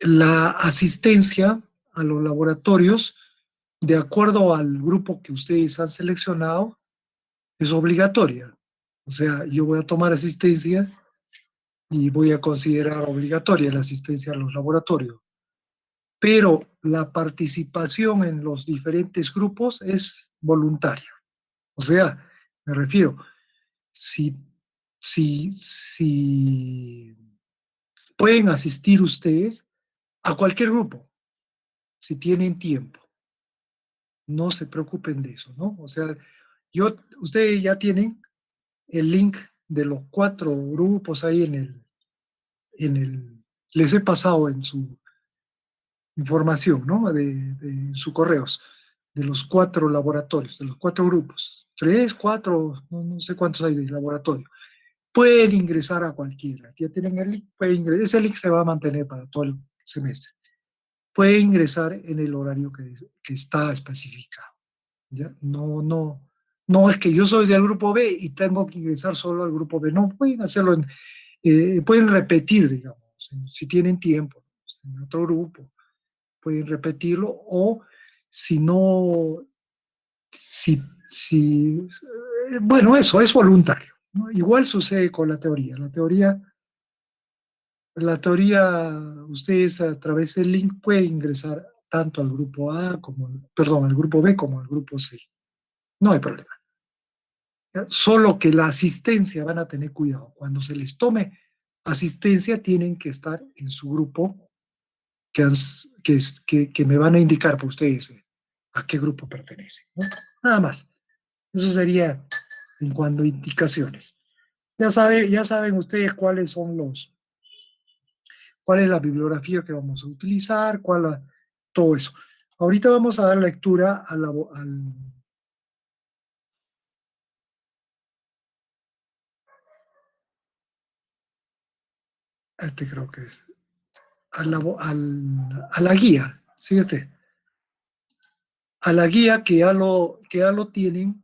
La asistencia a los laboratorios, de acuerdo al grupo que ustedes han seleccionado, es obligatoria. O sea, yo voy a tomar asistencia y voy a considerar obligatoria la asistencia a los laboratorios. Pero la participación en los diferentes grupos es voluntaria. O sea, me refiero, si, si pueden asistir ustedes a cualquier grupo, si tienen tiempo, no se preocupen de eso, ¿no? O sea, ustedes ya tienen el link de los 4 grupos ahí les he pasado en su información, ¿no? De sus correos, de los 4 laboratorios, de los 4 grupos, 3, 4, no sé cuántos hay de laboratorio. Pueden ingresar a cualquiera, ya tienen el link, pueden ingresar, ese link se va a mantener para todo el semestre. Puede ingresar en el horario que está especificado. ¿Ya? No es que yo soy del grupo B y tengo que ingresar solo al grupo B. No, pueden hacerlo, pueden repetir, digamos, si tienen tiempo, en otro grupo, pueden repetirlo o si no, bueno, eso es voluntario, ¿no? Igual sucede con la teoría. La teoría, ustedes a través del link pueden ingresar tanto al grupo A como, perdón, al grupo B como al grupo C. No hay problema. Solo que la asistencia van a tener cuidado. Cuando se les tome asistencia, tienen que estar en su grupo que me van a indicar por ustedes a qué grupo pertenecen, ¿no? Nada más. Eso sería en cuanto a indicaciones. Ya saben ustedes cuál es la bibliografía que vamos a utilizar, todo eso. Ahorita vamos a dar lectura creo que es, a la guía, ¿sí? A la guía que ya lo tienen,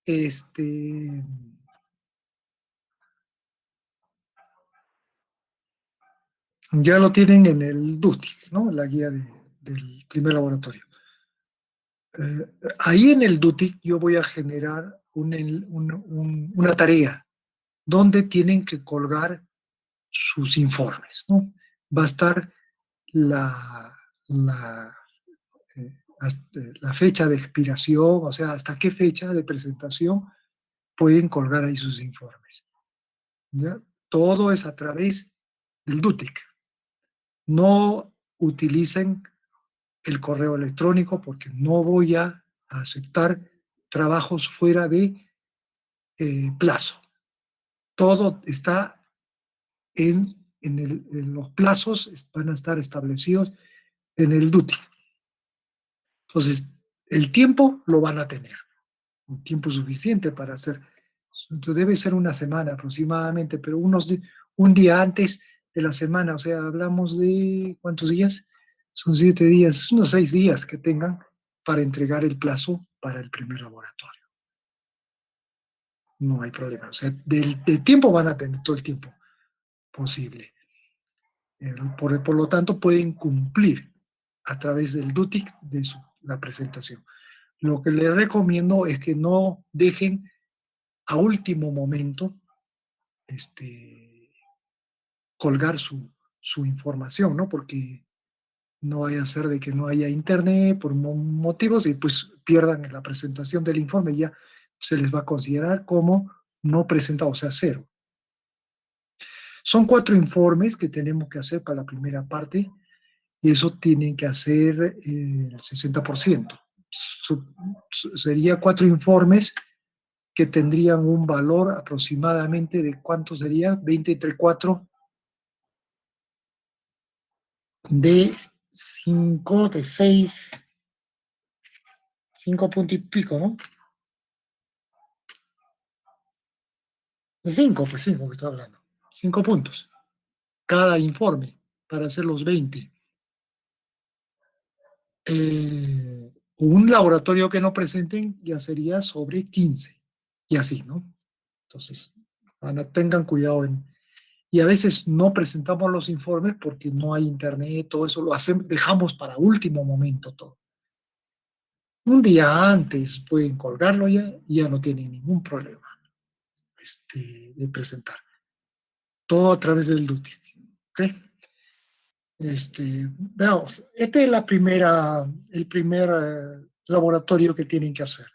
este, ya lo tienen en el DUTIC, ¿no? La guía del primer laboratorio. Ahí en el DUTIC yo voy a generar una tarea donde tienen que colgar sus informes, ¿no? Va a estar la, la, la fecha de expiración, o sea, hasta qué fecha de presentación pueden colgar ahí sus informes. ¿Ya? Todo es a través del DUTIC. No utilicen el correo electrónico porque no voy a aceptar trabajos fuera de plazo. Todo está en los plazos, van a estar establecidos en el DUTIC. Entonces, el tiempo lo van a tener, un tiempo suficiente para hacer. Entonces, debe ser una semana aproximadamente, pero un día antes de la semana, o sea, hablamos de ¿cuántos días? Son 7 días, unos 6 días que tengan para entregar el plazo para el primer laboratorio. No hay problema, o sea, del tiempo van a tener todo el tiempo posible. Por lo tanto, pueden cumplir a través del DUTIC la presentación. Lo que les recomiendo es que no dejen a último momento colgar su información, ¿no? Porque no vaya a ser de que no haya internet por motivos y pues pierdan la presentación del informe, ya se les va a considerar como no presentado, o sea, cero. Son 4 informes que tenemos que hacer para la primera parte y eso tienen que hacer el 60%. Sería 4 informes que tendrían un valor aproximadamente de ¿cuánto sería? 20 entre 4 de 5, de 6, 5 puntos y pico, ¿no? De 5, pues 5 que estoy hablando. 5 puntos. Cada informe para hacer los 20. Un laboratorio que no presenten ya sería sobre 15. Y así, ¿no? Entonces, tengan cuidado Y a veces no presentamos los informes porque no hay internet, todo eso lo hacemos, dejamos para último momento todo. Un día antes pueden colgarlo ya y ya no tienen ningún problema de presentar. Todo a través del DUTIC. ¿Ok? Veamos, este es el primer laboratorio que tienen que hacer.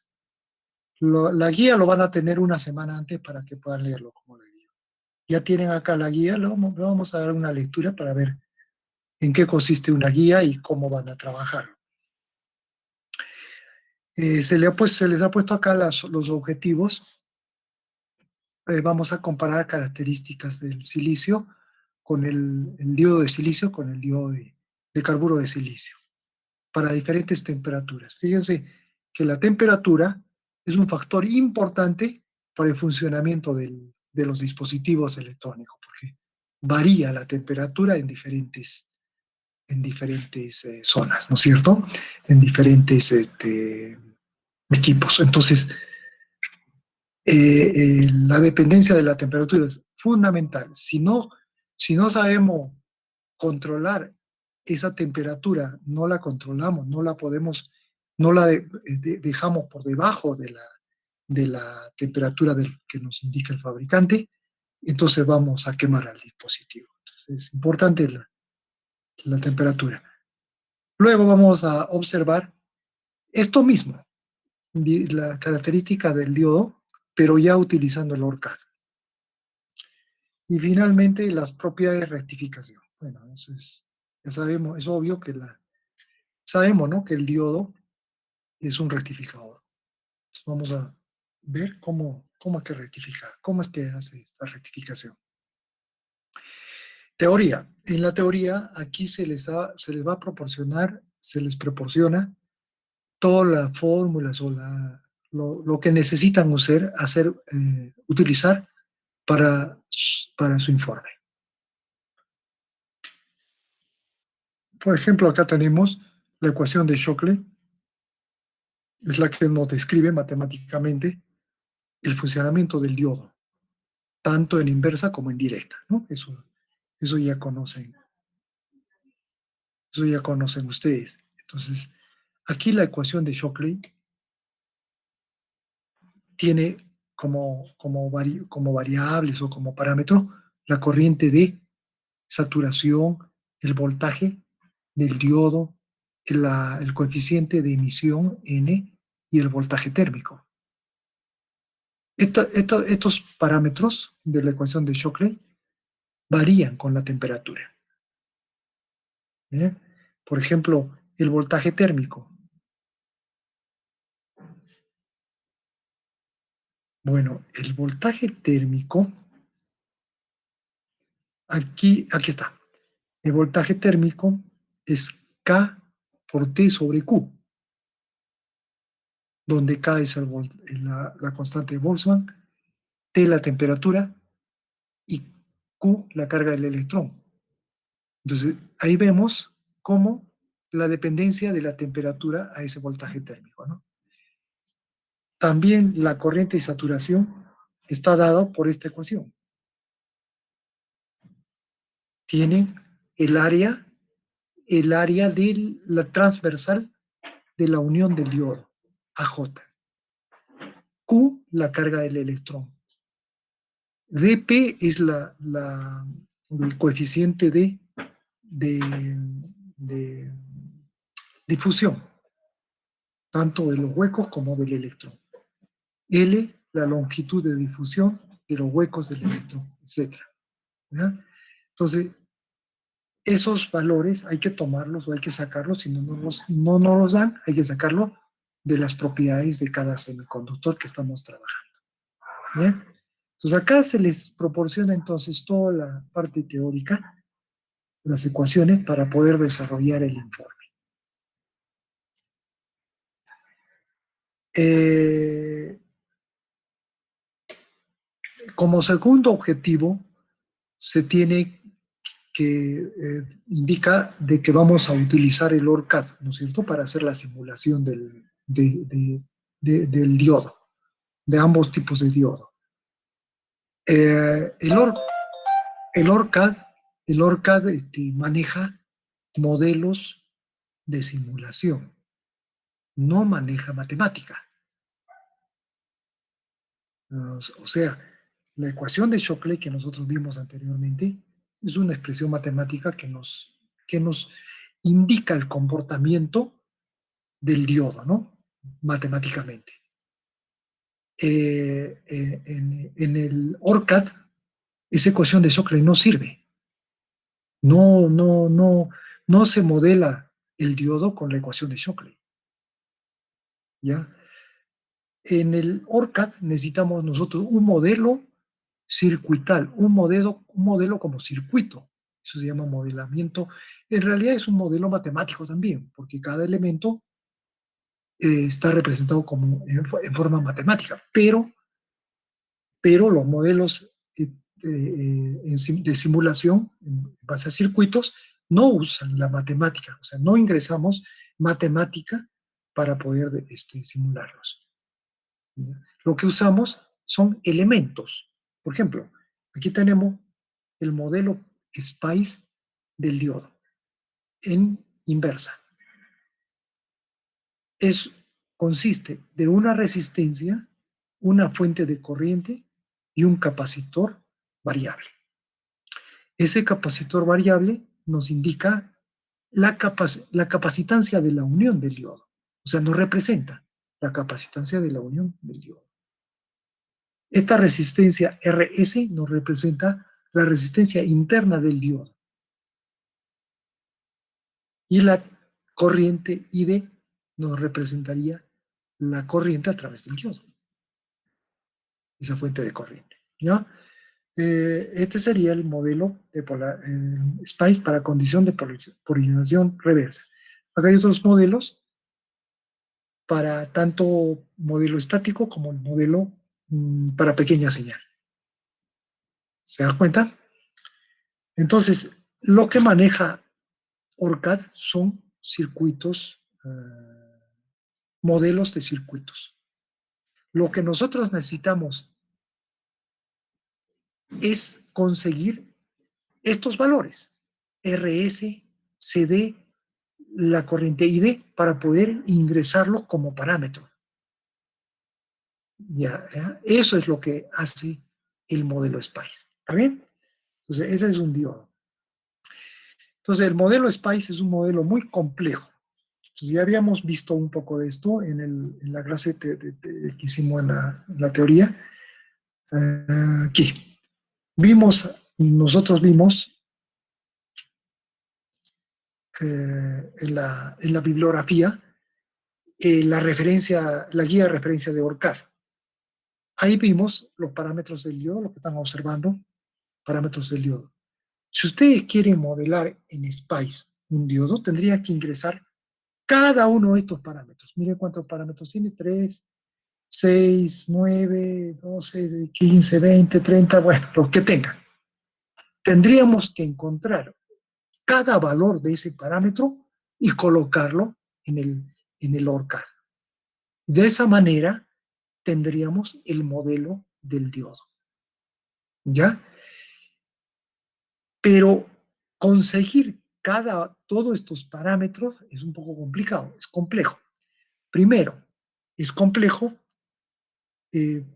La guía lo van a tener una semana antes para que puedan leerlo, como les digo. Ya tienen acá la guía, le vamos a dar una lectura para ver en qué consiste una guía y cómo van a trabajar. Se les ha puesto acá los objetivos. Vamos a comparar características del silicio con el diodo de silicio con el diodo de carburo de silicio para diferentes temperaturas. Fíjense que la temperatura es un factor importante para el funcionamiento de los dispositivos electrónicos, porque varía la temperatura en diferentes zonas, ¿no es cierto? En diferentes equipos. Entonces, la dependencia de la temperatura es fundamental. Si no sabemos controlar esa temperatura, no la controlamos, no la podemos, no la dejamos por debajo de la temperatura que nos indica el fabricante, entonces vamos a quemar al dispositivo. Entonces, es importante la temperatura. Luego vamos a observar esto mismo, la característica del diodo, pero ya utilizando el ORCAD. Y finalmente las propiedades de rectificación. Bueno, eso es, ya sabemos, es obvio que sabemos, ¿no?, que el diodo es un rectificador. Entonces vamos a ver cómo es que rectifica, cómo es que hace esta rectificación. Teoría. En la teoría, aquí se les va a proporcionar, se les proporciona todas las fórmulas o lo que necesitan utilizar para su informe. Por ejemplo, acá tenemos la ecuación de Shockley, es la que nos describe matemáticamente el funcionamiento del diodo, tanto en inversa como en directa, ¿no? Eso ya conocen, eso ya conocen ustedes. Entonces, aquí la ecuación de Shockley tiene como variables o como parámetro la corriente de saturación, el voltaje del diodo, el coeficiente de emisión N y el voltaje térmico. Estos parámetros de la ecuación de Shockley varían con la temperatura. ¿Eh? Por ejemplo, el voltaje térmico. Bueno, el voltaje térmico, aquí está. El voltaje térmico es K por T sobre Q, donde K es la constante de Boltzmann, T la temperatura y Q la carga del electrón. Entonces, ahí vemos cómo la dependencia de la temperatura a ese voltaje térmico, ¿no? También la corriente de saturación está dada por esta ecuación. Tiene el área de la transversal de la unión del diodo, AJ. Q, la carga del electrón. dP es el coeficiente de difusión, tanto de los huecos como del electrón. L, la longitud de difusión de los huecos del electrón, etc. ¿Ya? Entonces, esos valores hay que tomarlos o hay que sacarlos, si no nos los dan, hay que sacarlo de las propiedades de cada semiconductor que estamos trabajando. ¿Bien? Entonces acá se les proporciona entonces toda la parte teórica, las ecuaciones para poder desarrollar el informe. Como segundo objetivo, se tiene que indica de que vamos a utilizar el ORCAD, ¿no es cierto?, para hacer la simulación del diodo, de ambos tipos de diodo. El, el ORCAD, el ORCAD maneja modelos de simulación, no maneja matemática. O sea, la ecuación de Shockley que nosotros vimos anteriormente es una expresión matemática que nos indica el comportamiento del diodo, ¿no? Matemáticamente. En el ORCAD, esa ecuación de Shockley no sirve. No, no, no, no se modela el diodo con la ecuación de Shockley, ¿ya? En el ORCAD necesitamos nosotros un modelo circuital, un modelo como circuito. Eso se llama modelamiento. En realidad es un modelo matemático también, porque cada elemento está representado como en forma matemática, pero los modelos de simulación en base a circuitos no usan la matemática, o sea, no ingresamos matemática para poder simularlos. Lo que usamos son elementos. Por ejemplo, aquí tenemos el modelo SPICE del diodo en inversa. Es, consiste de una resistencia, una fuente de corriente y un capacitor variable. Ese capacitor variable nos indica la capacitancia de la unión del diodo. O sea, nos representa la capacitancia de la unión del diodo. Esta resistencia RS nos representa la resistencia interna del diodo. Y la corriente ID nos representaría la corriente a través del diodo. Esa fuente de corriente, ¿ya? Este sería el modelo de SPICE para condición de polarización reversa. Acá hay otros modelos para tanto modelo estático como el modelo para pequeña señal. ¿Se da cuenta? Entonces, lo que maneja ORCAD son circuitos, modelos de circuitos. Lo que nosotros necesitamos es conseguir estos valores, RS, CD, la corriente ID, para poder ingresarlo como parámetro. ¿Ya? Eso es lo que hace el modelo SPICE. ¿Está bien? Entonces, ese es un diodo. Entonces, el modelo SPICE es un modelo muy complejo. Entonces, ya habíamos visto un poco de esto en la clase que hicimos en la teoría. Aquí. Nosotros vimos en la bibliografía la guía de referencia de ORCAD. Ahí vimos los parámetros del diodo, lo que están observando, parámetros del diodo. Si ustedes quieren modelar en SPICE un diodo, tendría que ingresar cada uno de estos parámetros. Miren cuántos parámetros tiene: 3, 6, 9, 12, 15, 20, 30, bueno, los que tengan. Tendríamos que encontrar cada valor de ese parámetro y colocarlo en el ORCAD. De esa manera tendríamos el modelo del diodo. ¿Ya? Pero conseguir todos estos parámetros es un poco complicado, es complejo. Primero, es complejo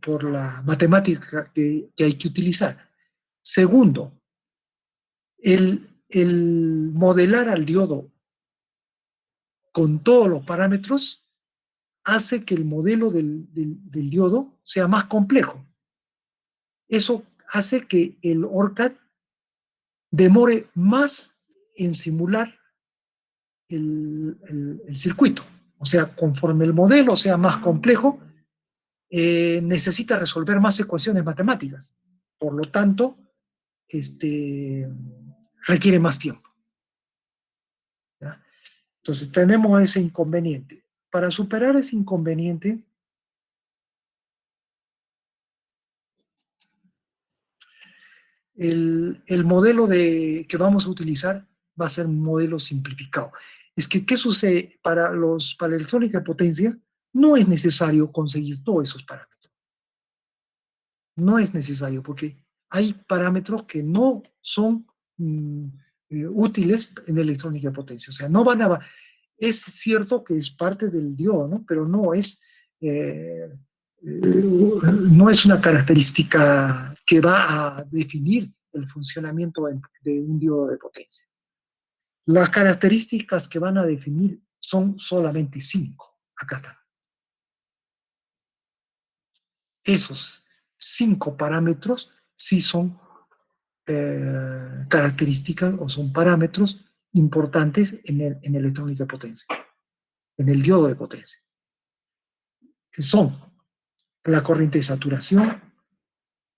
por la matemática que hay que utilizar. Segundo, el modelar al diodo con todos los parámetros hace que el modelo del diodo sea más complejo. Eso hace que el ORCAD demore más en simular el circuito. O sea, conforme el modelo sea más complejo, necesita resolver más ecuaciones matemáticas. Por lo tanto, requiere más tiempo. ¿Ya? Entonces, tenemos ese inconveniente. Para superar ese inconveniente, el modelo que vamos a utilizar va a ser un modelo simplificado. Es que, ¿qué sucede? Para la electrónica de potencia, no es necesario conseguir todos esos parámetros. No es necesario, porque hay parámetros que no son útiles en electrónica de potencia. O sea, no van a... Es cierto que es parte del diodo, ¿no? Pero no es una característica que va a definir el funcionamiento de un diodo de potencia. Las características que van a definir son solamente 5. Acá están. Esos 5 parámetros sí son características o son parámetros importantes en electrónica de potencia, en el diodo de potencia. Son la corriente de saturación,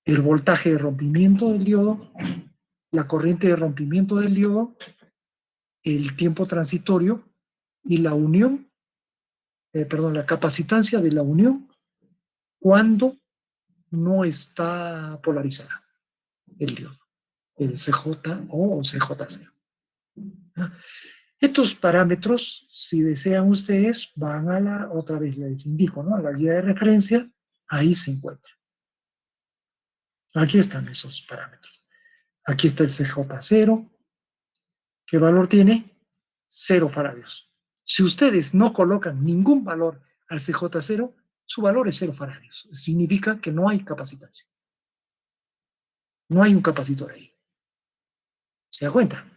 el voltaje de rompimiento del diodo, la corriente de rompimiento del diodo, el tiempo transitorio y la unión, la capacitancia de la unión cuando no está polarizada el diodo, el CJ o CJ0. Estos parámetros, si desean ustedes, van a otra vez les indico, ¿no? A la guía de referencia, ahí se encuentra. Aquí están esos parámetros. Aquí está el CJ0. ¿Qué valor tiene? 0 faradios. Si ustedes no colocan ningún valor al CJ0, su valor es 0 faradios. Significa que no hay capacitancia. No hay un capacitor ahí. ¿Se da cuenta?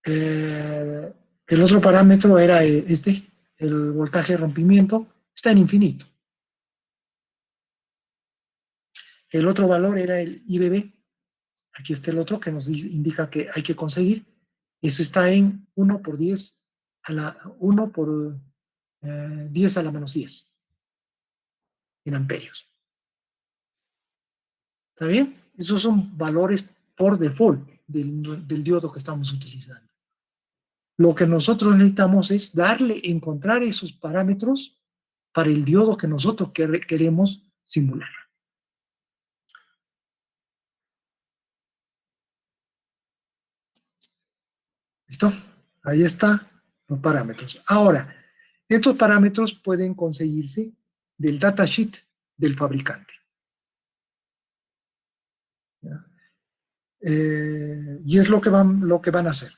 El otro parámetro era el voltaje de rompimiento, está en infinito. El otro valor era el IBB. Aquí está el otro que nos indica que hay que conseguir. Eso está en 1 por 10 a la 1 por 10 a la menos 10 en amperios. ¿Está bien? Esos son valores por default del diodo que estamos utilizando. Lo que nosotros necesitamos es encontrar esos parámetros para el diodo que nosotros queremos simular. ¿Listo? Ahí están los parámetros. Ahora, estos parámetros pueden conseguirse del datasheet del fabricante. Y es lo que van a hacer.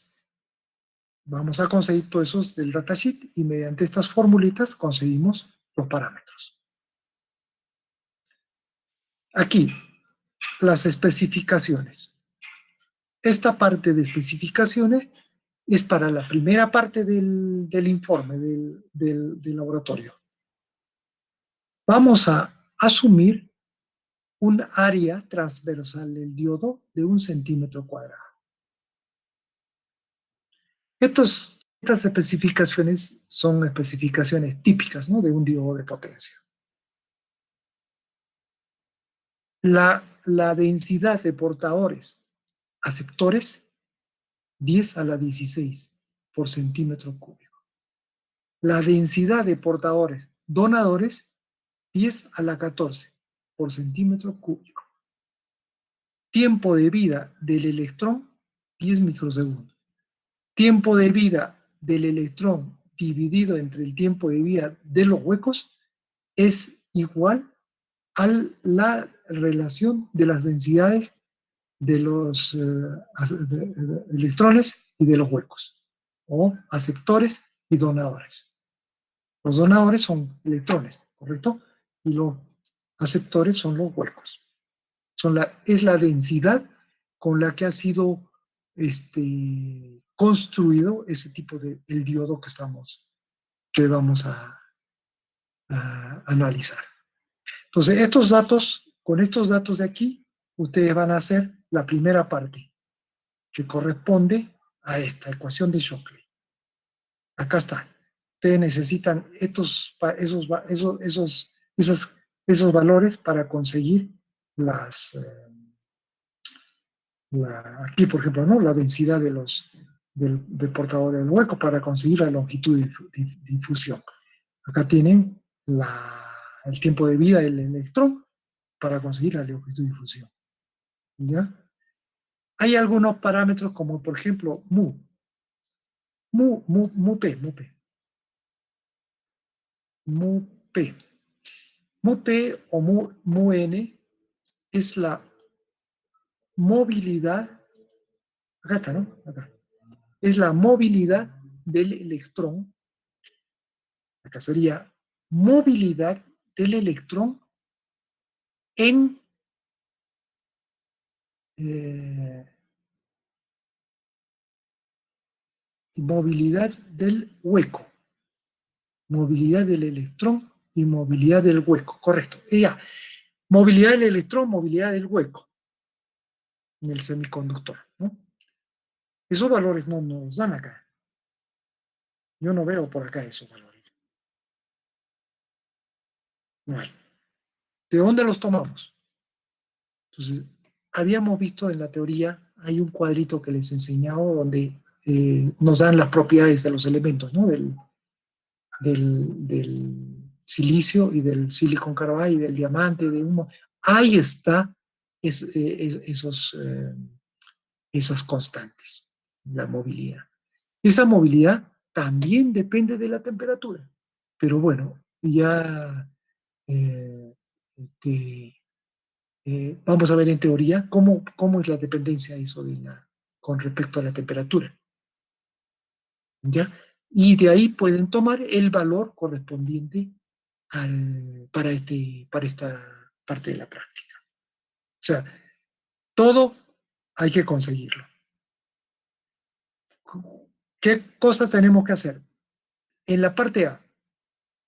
Vamos a conseguir todos esos del datasheet y mediante estas formulitas conseguimos los parámetros. Aquí, las especificaciones. Esta parte de especificaciones es para la primera parte del informe del laboratorio. Vamos a asumir un área transversal del diodo de 1 centímetro cuadrado. Estas especificaciones son especificaciones típicas, ¿no?, de un diodo de potencia. La densidad de portadores aceptores, 10 a la 16 por centímetro cúbico. La densidad de portadores donadores, 10 a la 14 por centímetro cúbico. Tiempo de vida del electrón, 10 microsegundos. Tiempo de vida del electrón dividido entre el tiempo de vida de los huecos es igual a la relación de las densidades de los electrones y de los huecos, o aceptores y donadores. Los donadores son electrones, ¿correcto? Y los aceptores son los huecos. Es la densidad con la que ha sido construido ese tipo el diodo que vamos a analizar. Entonces, con estos datos de aquí, ustedes van a hacer la primera parte, que corresponde a esta ecuación de Shockley. Acá está. Ustedes necesitan esos valores para conseguir aquí, por ejemplo, ¿no?, la densidad del portador del hueco para conseguir la longitud de difusión. Acá tienen el tiempo de vida del electrón para conseguir la longitud de difusión. ¿Ya? Hay algunos parámetros como, por ejemplo, mu P. Mu P o mu N es movilidad, acá está, ¿no? Acá. Es la movilidad del electrón, acá sería movilidad del electrón en eh, movilidad del hueco, movilidad del electrón y movilidad del hueco, correcto. Y ya, movilidad del electrón, movilidad del hueco en el semiconductor, ¿no? Esos valores no nos dan acá. Yo no veo por acá esos valores. No hay. ¿De dónde los tomamos? Entonces, habíamos visto en la teoría, hay un cuadrito que les he enseñado donde nos dan las propiedades de los elementos, ¿no? Del silicio y del silicon carbide y del diamante, de humo. Ahí está esos, esas constantes, la movilidad. Esa movilidad también depende de la temperatura. Pero bueno, ya eh, este, vamos a ver en teoría cómo es la dependencia eso con respecto a la temperatura. ¿Ya? Y de ahí pueden tomar el valor correspondiente para esta parte de la práctica. O sea, todo hay que conseguirlo. ¿Qué cosas tenemos que hacer? En la parte A,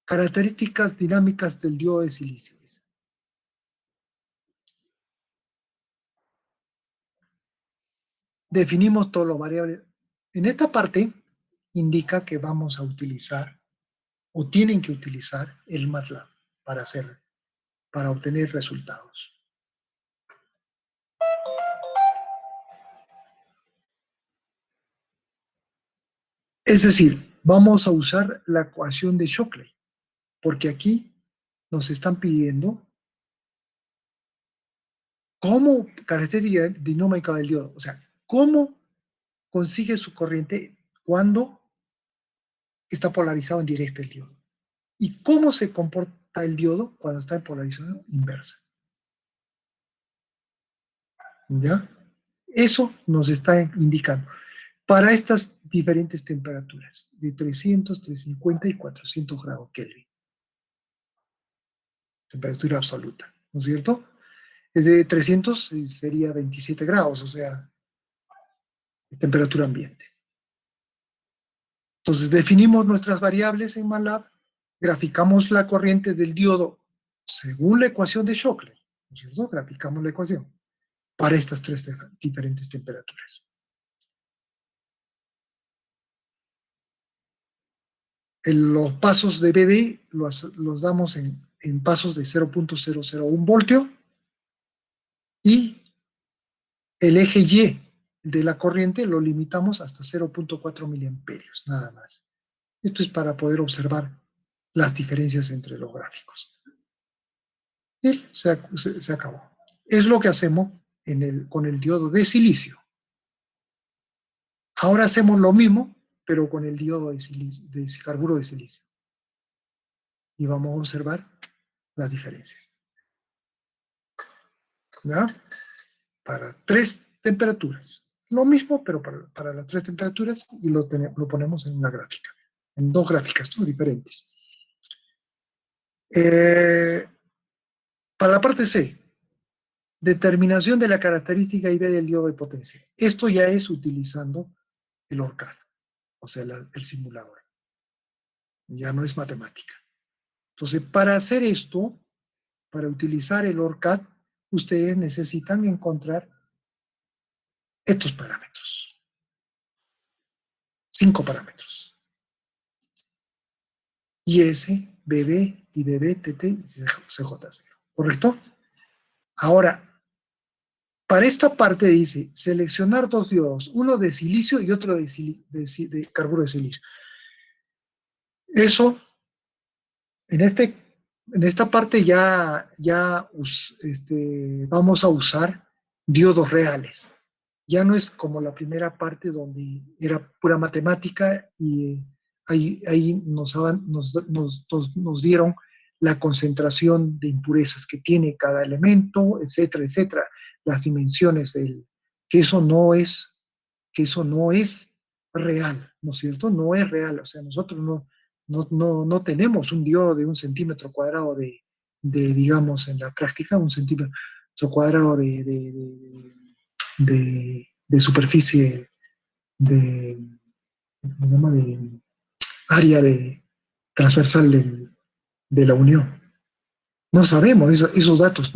características dinámicas del diodo de silicio. Definimos todos los variables. En esta parte indica que vamos a utilizar o tienen que utilizar el MATLAB para obtener resultados. Es decir, vamos a usar la ecuación de Shockley, porque aquí nos están pidiendo cómo característica dinámica del diodo, o sea, cómo consigue su corriente cuando está polarizado en directo el diodo y cómo se comporta el diodo cuando está en polarización inversa. ¿Ya? Eso nos está indicando para estas diferentes temperaturas de 300, 350 y 400 grados Kelvin, temperatura absoluta, ¿no es cierto? Desde 300 sería 27 grados, o sea, temperatura ambiente. Entonces definimos nuestras variables en MATLAB, graficamos la corriente del diodo según la ecuación de Shockley, ¿no es cierto? Graficamos la ecuación para estas tres diferentes temperaturas. Los pasos de BD los damos en pasos de 0.001 voltio y el eje Y de la corriente lo limitamos hasta 0.4 miliamperios, nada más. Esto es para poder observar las diferencias entre los gráficos. Y se acabó. Es lo que hacemos con el diodo de silicio. Ahora hacemos lo mismo, pero con el diodo de carburo de silicio. Y vamos a observar las diferencias. ¿Ya? Para tres temperaturas. Lo mismo, pero para las tres temperaturas y lo ponemos en una gráfica, en dos gráficas, ¿no? Diferentes. Para la parte C, determinación de la característica IV del diodo de potencia. Esto ya es utilizando el ORCAD, o sea, el simulador. Ya no es matemática. Entonces, para hacer esto, para utilizar el ORCAD, ustedes necesitan encontrar estos parámetros. 5 parámetros. IS, BB, IBB, TT y CJ0. ¿Correcto? Ahora, para esta parte dice seleccionar dos diodos, uno de silicio y otro de carburo de silicio. Eso, en esta parte ya vamos a usar diodos reales. Ya no es como la primera parte donde era pura matemática y ahí nos dieron la concentración de impurezas que tiene cada elemento, etcétera, etcétera, las dimensiones del, que eso no es, que eso no es real, ¿no es cierto? No es real, o sea, nosotros no tenemos un diodo de 1 centímetro cuadrado digamos, en la práctica, 1 centímetro cuadrado de superficie de, ¿cómo se llama? De área transversal de la unión. No sabemos esos datos,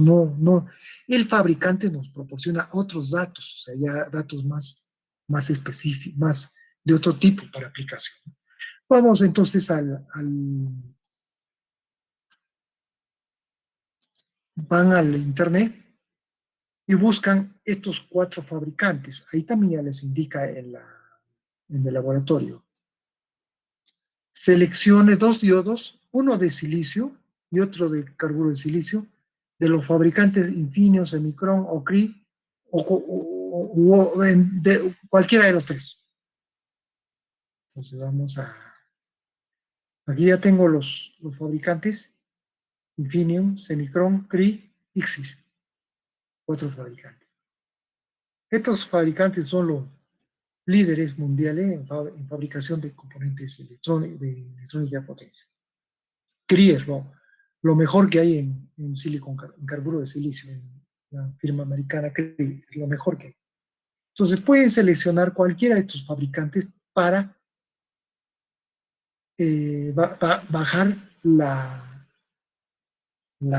el fabricante nos proporciona otros datos, o sea, ya datos más específicos, más de otro tipo para aplicación. Vamos entonces van al internet y buscan estos 4 fabricantes. Ahí también ya les indica en el laboratorio. Seleccione 2 diodos, uno de silicio y otro de carburo de silicio, de los fabricantes Infineon, Semicron o Cree, de cualquiera de los 3. Entonces vamos aquí ya tengo los fabricantes, Infineon, Semicron, Cree, Ixis, 4 fabricantes. Estos fabricantes son los líderes mundiales en fabricación de componentes de electrónica de potencia. Cree es lo mejor que hay en en carburo de silicio, en la firma americana Cree, es lo mejor que hay. Entonces pueden seleccionar cualquiera de estos fabricantes para bajar la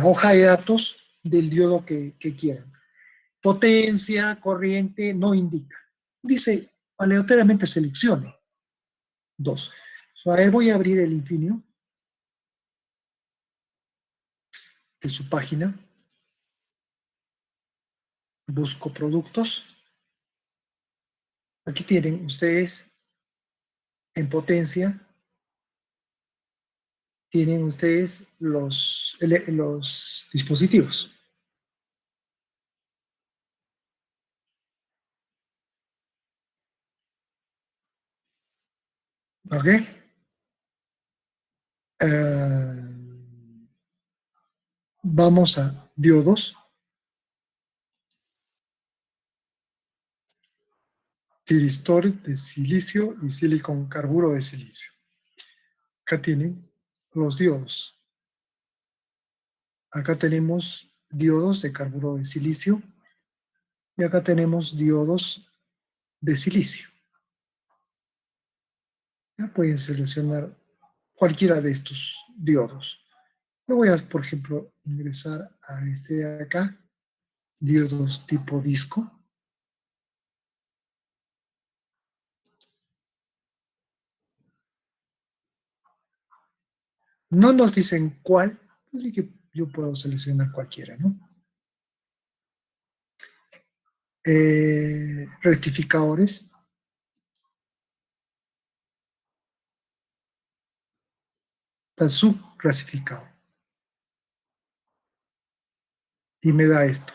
hoja de datos del diodo que quieran. Potencia, corriente, no indica. Dice, aleatoriamente seleccione 2. A ver, voy a abrir el Infineon de su página. Busco productos. Aquí tienen ustedes en potencia, tienen ustedes los dispositivos. ¿Ok? Vamos a diodos, tiristor de silicio y silicon carburo de silicio. Acá tienen los diodos. Acá tenemos diodos de carburo de silicio y acá tenemos diodos de silicio. Ya pueden seleccionar cualquiera de estos diodos. Yo voy a, por ejemplo, ingresar a este de acá, diodos tipo disco. No nos dicen cuál, así que yo puedo seleccionar cualquiera, ¿no? Rectificadores, está subclasificado y me da esto,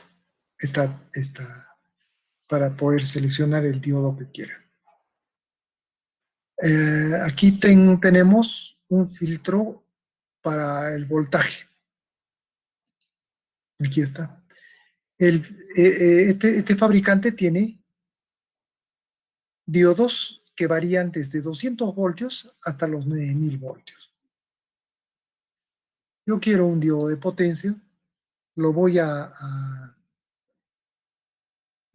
para poder seleccionar el diodo que quiera. Aquí tenemos un filtro para el voltaje. Aquí está. Este fabricante tiene diodos que varían desde 200 voltios hasta los 9000 voltios. Yo quiero un diodo de potencia, lo voy a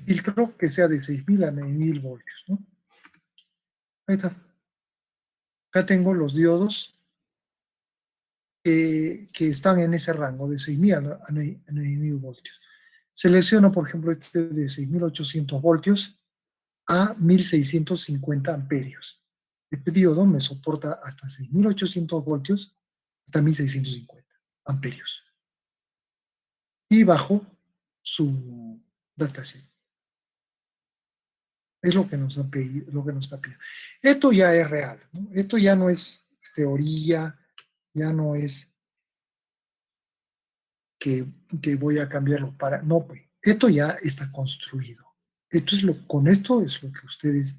filtro que sea de 6000 a 9000 voltios, ¿no? Ahí está. Acá tengo los diodos que están en ese rango de 6000 a 9000 voltios. Selecciono, por ejemplo, este de 6800 voltios a 1650 amperios. Este diodo me soporta hasta 6800 voltios hasta 1650 amperios. Y bajo su datación. Es lo que nos ha pedido, lo que nos está pidiendo. Esto ya es real, ¿no? Esto ya no es teoría, ya no es que, que voy a cambiarlo para. No, pues, esto ya está construido. Con esto es lo que ustedes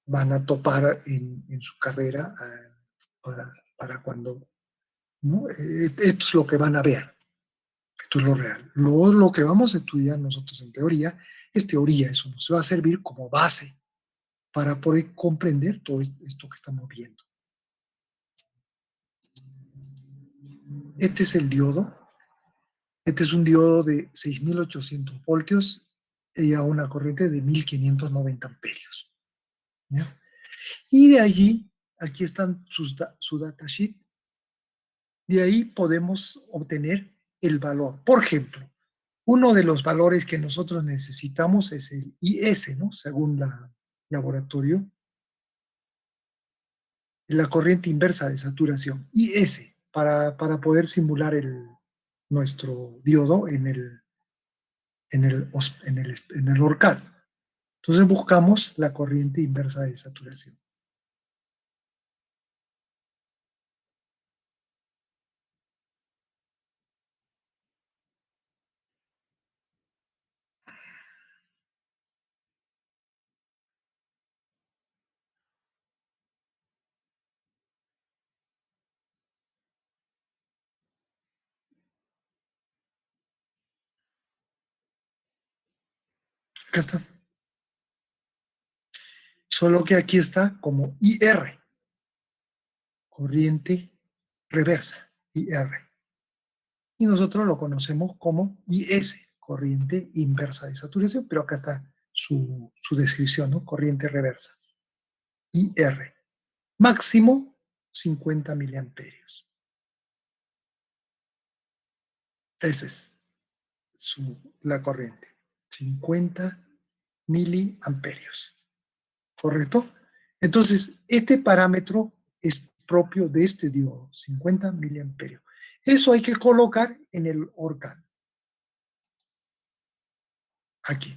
van a topar en su carrera para cuando ¿no? Esto es lo que van a ver, esto es lo real. Luego, lo que vamos a estudiar nosotros en teoría es teoría, eso nos va a servir como base para poder comprender todo esto que estamos viendo. Este es el diodo. Este es un diodo de 6.800 voltios y a una corriente de 1.590 amperios. ¿Ya? Y de allí, aquí están su datasheet, de ahí podemos obtener el valor. Por ejemplo, uno de los valores que nosotros necesitamos es el IS, ¿no? Según la laboratorio, la corriente inversa de saturación, IS, para poder simular nuestro diodo en el ORCAD. Entonces buscamos la corriente inversa de saturación. Acá está. Solo que aquí está como IR, corriente reversa, IR. Y nosotros lo conocemos como IS, corriente inversa de saturación, pero acá está su descripción, ¿no? Corriente reversa, IR. Máximo 50 miliamperios. Esa es la corriente, 50 miliamperios. ¿Correcto? Entonces, este parámetro es propio de este diodo, 50 miliamperios. Eso hay que colocar en el ORCAD, aquí.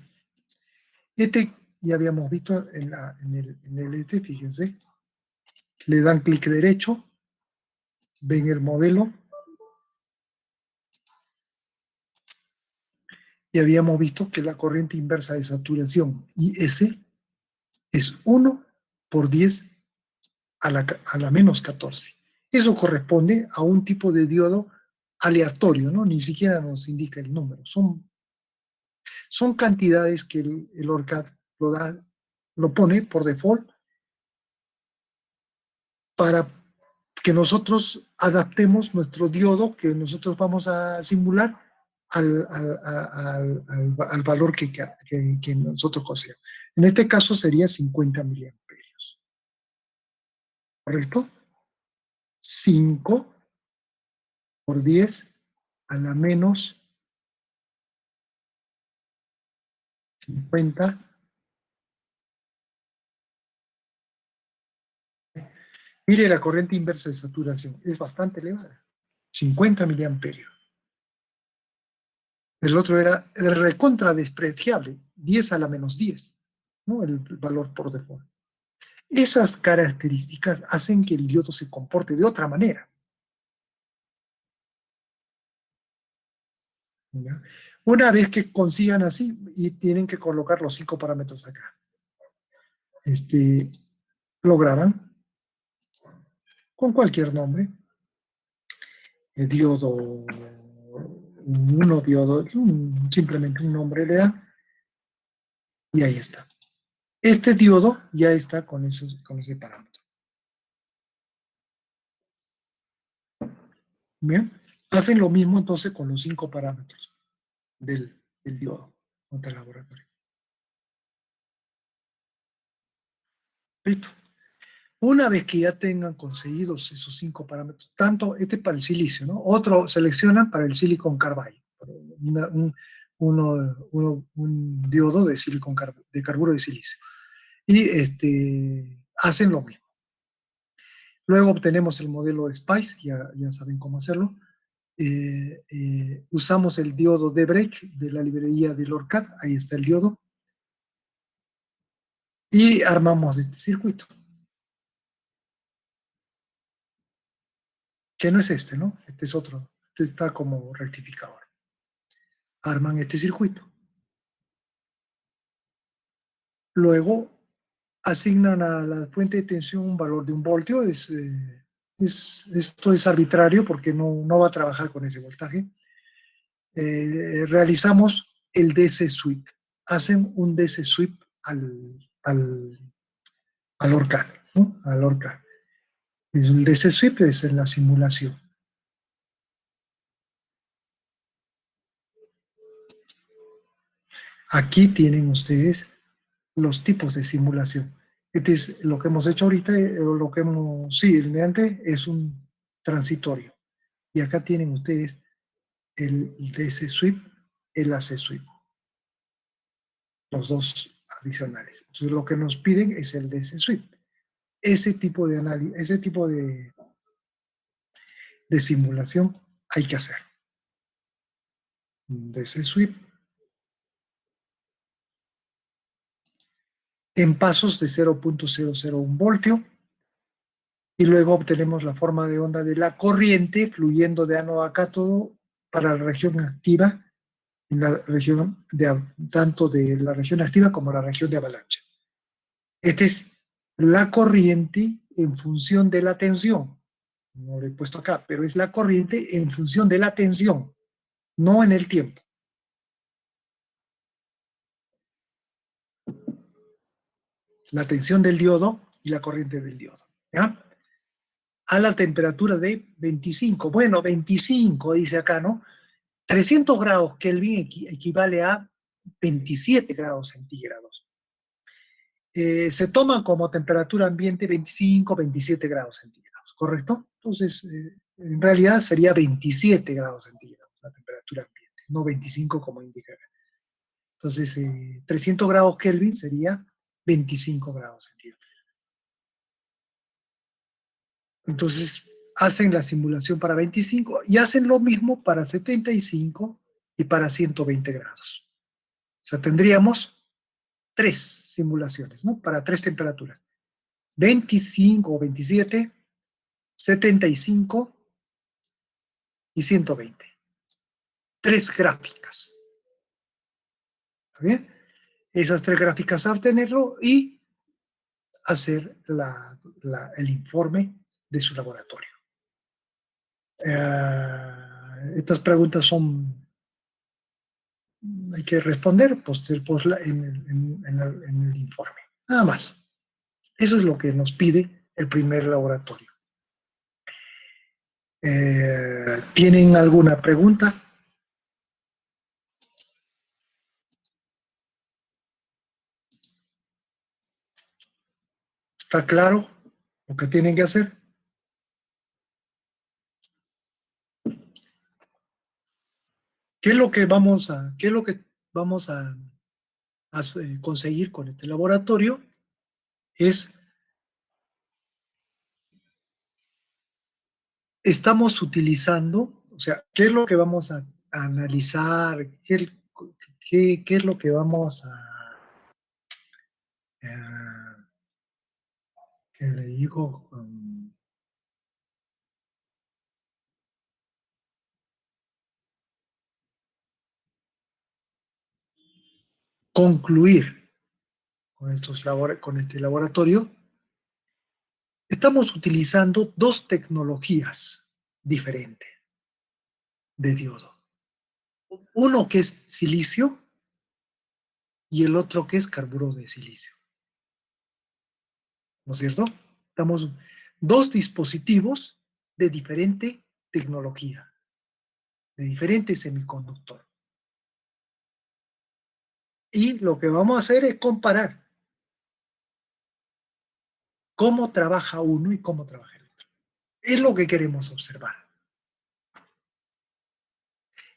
Este ya habíamos visto en el fíjense, le dan clic derecho, ven el modelo, y habíamos visto que la corriente inversa de saturación IS es 1 por 10 a la menos 14. Eso corresponde a un tipo de diodo aleatorio, ¿no? Ni siquiera nos indica el número. Son cantidades que el ORCAD lo pone por default para que nosotros adaptemos nuestro diodo que nosotros vamos a simular al valor que nosotros consideramos. En este caso sería 50 miliamperios, ¿correcto? 5 por 10 a la menos 50. Mire, la corriente inversa de saturación es bastante elevada, 50 miliamperios. El otro era el recontra despreciable, 10 a la menos 10, ¿no? El valor por default. Esas características hacen que el diodo se comporte de otra manera. ¿Ya? Una vez que consigan así, y tienen que colocar los 5 parámetros acá, lo graban con cualquier nombre, diodo 1, diodo, simplemente un nombre le dan, y ahí está. Este diodo ya está con ese parámetro. Bien, hacen lo mismo entonces con los 5 parámetros del diodo contra el laboratorio. Listo. Una vez que ya tengan conseguidos esos 5 parámetros, tanto para el silicio, ¿no? Otro seleccionan para el silicon carbide, un diodo de de carburo de silicio. Y hacen lo mismo. Luego obtenemos el modelo de SPICE, ya saben cómo hacerlo. Usamos el diodo de break de la librería del ORCAD, ahí está el diodo, y armamos este circuito, que no es este, ¿no? Este es otro, este está como rectificador. Arman este circuito. Luego asignan a la fuente de tensión un valor de 1 voltio, es Esto es arbitrario porque no va a trabajar con ese voltaje. Realizamos el DC sweep. Hacen un DC sweep al ORCAD, ¿no? Al ORCAD. El DC sweep es en la simulación. Aquí tienen ustedes los tipos de simulación. Este es lo que hemos hecho ahorita, lo que sí, el de antes es un transitorio. Y acá tienen ustedes el DC sweep, el AC sweep, los dos adicionales. Entonces lo que nos piden es el DC sweep. Ese tipo de análisis, ese tipo de simulación hay que hacer. DC sweep en pasos de 0.001 voltio y luego obtenemos la forma de onda de la corriente fluyendo de ánodo a cátodo para la región activa, en la región tanto de la región activa como la región de avalancha. Esta es la corriente en función de la tensión. No lo he puesto acá, pero es la corriente en función de la tensión, no en el tiempo. La tensión del diodo y la corriente del diodo. ¿Ya? A la temperatura de 25. Bueno, 25 dice acá, ¿no? 300 grados Kelvin equivale a 27 grados centígrados. Se toma como temperatura ambiente 25, 27 grados centígrados, ¿correcto? Entonces, en realidad sería 27 grados centígrados la temperatura ambiente, no 25 como indica acá. Entonces, 300 grados Kelvin sería 25 grados centígrados. Entonces, hacen la simulación para 25 y hacen lo mismo para 75 y para 120 grados. O sea, tendríamos tres simulaciones, ¿no? Para tres temperaturas. 25 o 27, 75 y 120. Tres gráficas. ¿Está bien? Esas tres gráficas a obtenerlo y hacer el informe de su laboratorio. Estas preguntas hay que responder en el informe. Nada más. Eso es lo que nos pide el primer laboratorio. ¿Tienen alguna pregunta? ¿Está claro lo que tienen que hacer? ¿Qué es lo que vamos a conseguir con este laboratorio? Es, estamos utilizando, o sea, ¿qué es lo que vamos a analizar? ¿Qué es lo que vamos a ¿qué le digo? Concluir con este laboratorio? Estamos utilizando dos tecnologías diferentes de diodo. Uno que es silicio y el otro que es carburo de silicio. ¿No es cierto? Estamos dos dispositivos de diferente tecnología, de diferente semiconductor. Y lo que vamos a hacer es comparar cómo trabaja uno y cómo trabaja el otro. Es lo que queremos observar.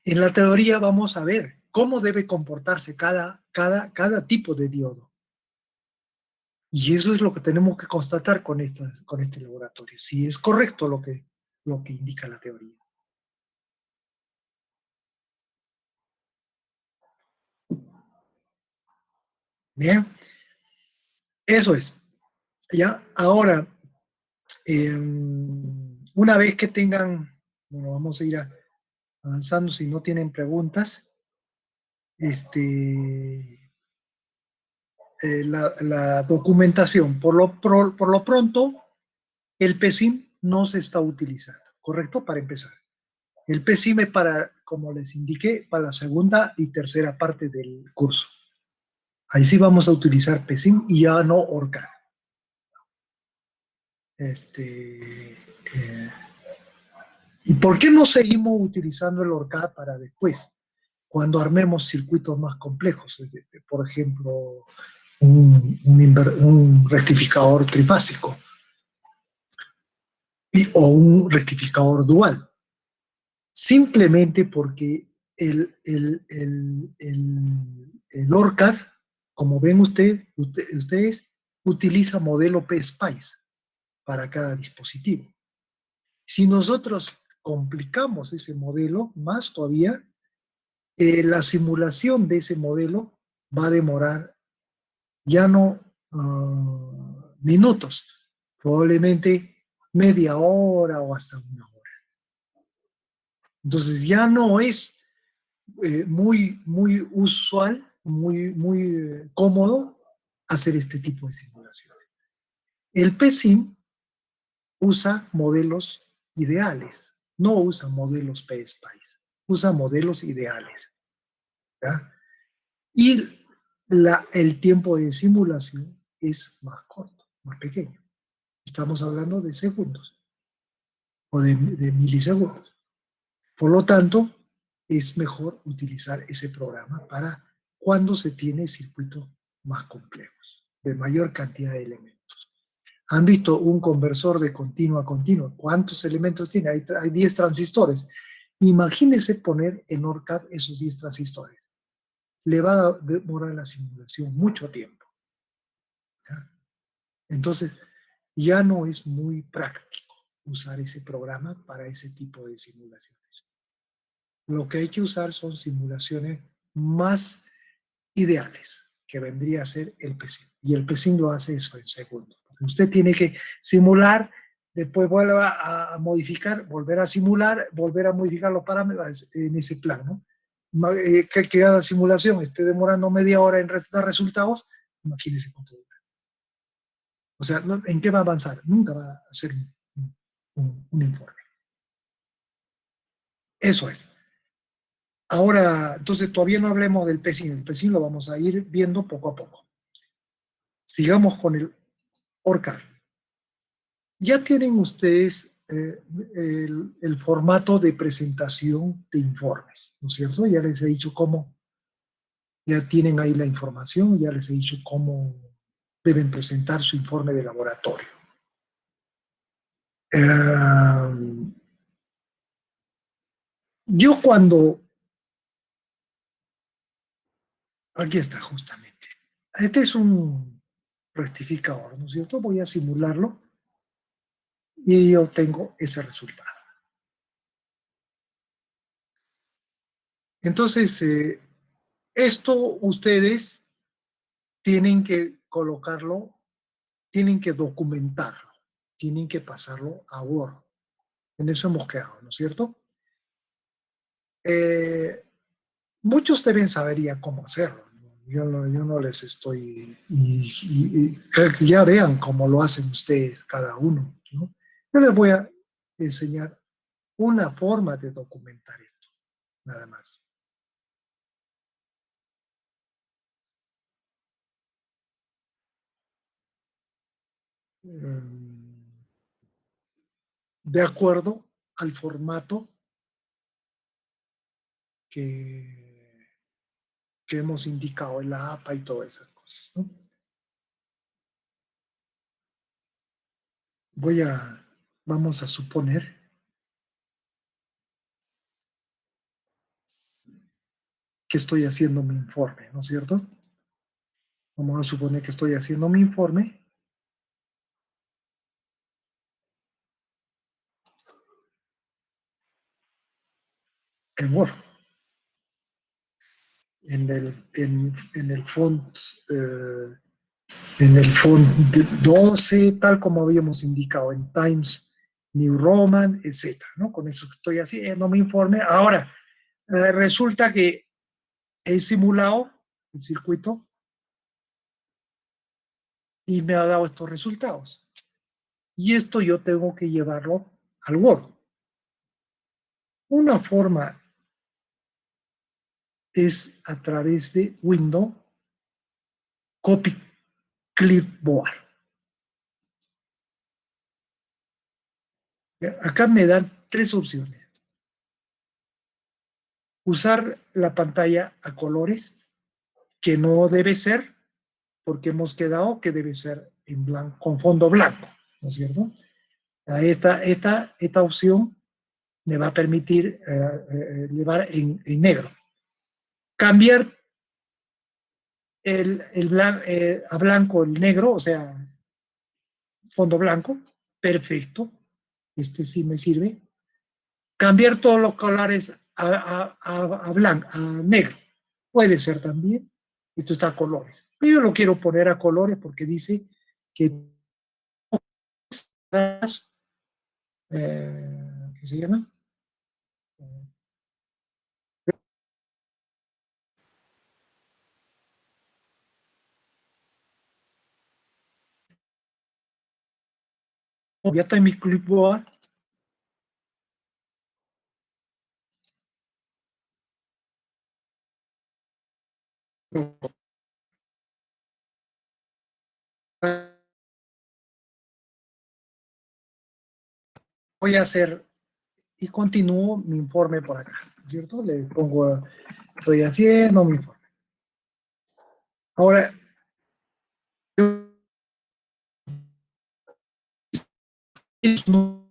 En la teoría vamos a ver cómo debe comportarse cada tipo de diodo. Y eso es lo que tenemos que constatar con este laboratorio, si es correcto lo que indica la teoría. Bien, eso es. Ya, ahora, una vez que tengan, bueno, vamos a ir avanzando si no tienen preguntas, la documentación. Por lo pronto, el PESIM no se está utilizando, ¿correcto? Para empezar. El PSIM es para, como les indiqué, para la segunda y tercera parte del curso. Ahí sí vamos a utilizar PSIM y ya no ORCAD. ¿Y por qué no seguimos utilizando el ORCAD para después? Cuando armemos circuitos más complejos, por ejemplo, un rectificador trifásico o un rectificador dual. Simplemente porque el ORCAD, como ven ustedes, utiliza modelo PSPICE para cada dispositivo. Si nosotros complicamos ese modelo más todavía, la simulación de ese modelo va a demorar ya no minutos, probablemente media hora o hasta una hora. Entonces ya no es muy usual, muy cómodo hacer este tipo de simulaciones. El PSIM usa modelos ideales, no usa modelos PSPICE, usa modelos ideales. ¿Ya? Y el tiempo de simulación es más corto, más pequeño. Estamos hablando de segundos o de milisegundos. Por lo tanto, es mejor utilizar ese programa para cuando se tiene circuitos más complejos, de mayor cantidad de elementos. ¿Han visto un conversor de continuo a continuo? ¿Cuántos elementos tiene? Hay 10 transistores. Imagínense poner en ORCAD esos 10 transistores. Le va a demorar la simulación mucho tiempo. ¿Ya? Entonces, ya no es muy práctico usar ese programa para ese tipo de simulaciones. Lo que hay que usar son simulaciones más ideales, que vendría a ser el PSIM. Y el PSIM lo hace eso en segundos. Usted tiene que simular, después vuelve a modificar, volver a simular, volver a modificar los parámetros en ese plan, ¿no? Que cada simulación esté demorando media hora en dar resultados, imagínese cuánto dura. O sea, ¿en qué va a avanzar? Nunca va a hacer un informe. Eso es. Ahora, entonces todavía no hablemos del PSIM. El PSIM lo vamos a ir viendo poco a poco. Sigamos con el ORCAD. Ya tienen ustedes el formato de presentación de informes, ¿no es cierto? Ya les he dicho cómo, ya tienen ahí la información, ya les he dicho cómo deben presentar su informe de laboratorio. Yo cuando, aquí está justamente, este es un rectificador, ¿no es cierto? Voy a simularlo y obtengo ese resultado. Entonces, esto ustedes tienen que colocarlo, tienen que documentarlo, tienen que pasarlo a Word. En eso hemos quedado, ¿no es cierto? Eh, Muchos deben saber ya cómo hacerlo. Yo no les estoy... que ya vean cómo lo hacen ustedes, cada uno, ¿no? Yo les voy a enseñar una forma de documentar esto, nada más. De acuerdo al formato que, que hemos indicado en la APA y todas esas cosas, ¿no? Vamos a suponer que estoy haciendo mi informe, ¿no es cierto? Vamos a suponer que estoy haciendo mi informe en Word, en el font, en el font 12, tal como habíamos indicado, en Times New Roman, etcétera, ¿no? Con eso estoy haciendo mi informe. Ahora, resulta que he simulado el circuito y me ha dado estos resultados. Y esto yo tengo que llevarlo al Word. Una forma es a través de Windows Copy Clipboard. Acá me dan tres opciones. Usar la pantalla a colores, que no debe ser, porque hemos quedado que debe ser en blanco, con fondo blanco, ¿no es cierto? Esta opción me va a permitir llevar en negro. Cambiar a blanco el negro, o sea, fondo blanco, perfecto. Este sí me sirve. Cambiar todos los colores a blanco, a negro. Puede ser también. Esto está a colores. Pero yo lo quiero poner a colores porque dice que ¿qué se llama? Ya está en mi clipboard. Voy a hacer y continúo mi informe por acá, ¿cierto? Le pongo, estoy haciendo mi informe. Ahora, yo, no,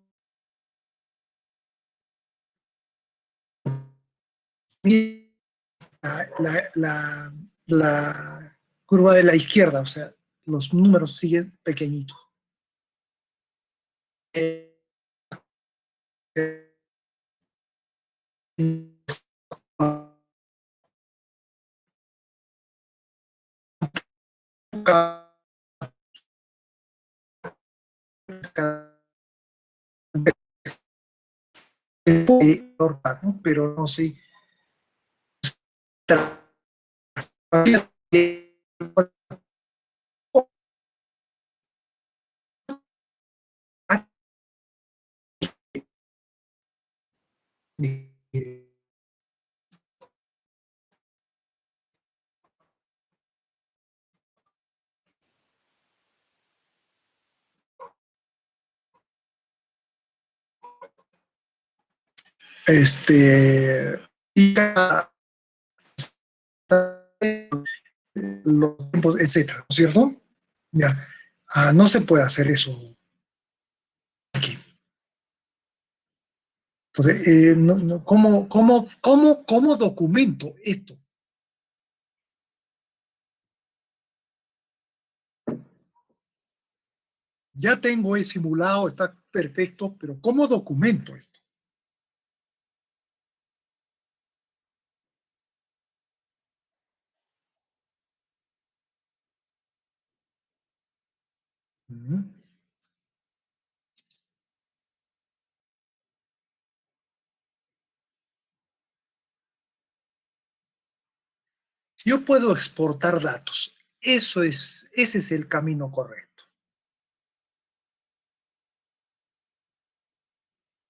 la curva de la izquierda, o sea, los números siguen pequeñitos. Pero no sé. Este, los tiempos, etcétera, ¿no es cierto? Ya, no se puede hacer eso aquí. Entonces, ¿cómo documento esto? Ya tengo el simulado, está perfecto, pero ¿cómo documento esto? Yo puedo exportar datos. Ese es el camino correcto.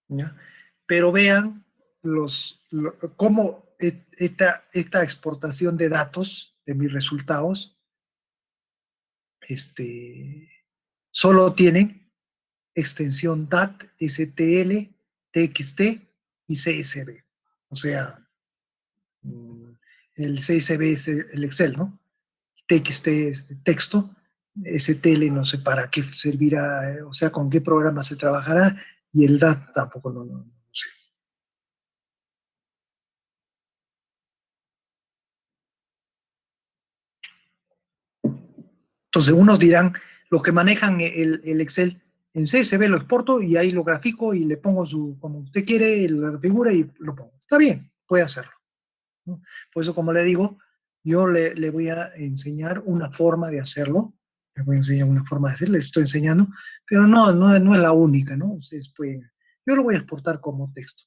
¿Ya? Pero vean cómo esta exportación de datos, de mis resultados, solo tienen extensión DAT, STL, TXT y CSV. O sea, mm, el CSV es el Excel, ¿no? TXT es texto, STL no sé para qué servirá, o sea, con qué programa se trabajará, y el DAT tampoco no sé. Entonces, unos dirán, los que manejan el Excel en CSV lo exporto y ahí lo grafico y le pongo como usted quiere, la figura y lo pongo. Está bien, puede hacerlo, ¿no? Por eso, como le digo, yo le voy a enseñar una forma de hacerlo. Le voy a enseñar una forma de hacerlo, les estoy enseñando, pero no es la única, ¿no? Ustedes pueden. Yo lo voy a exportar como texto,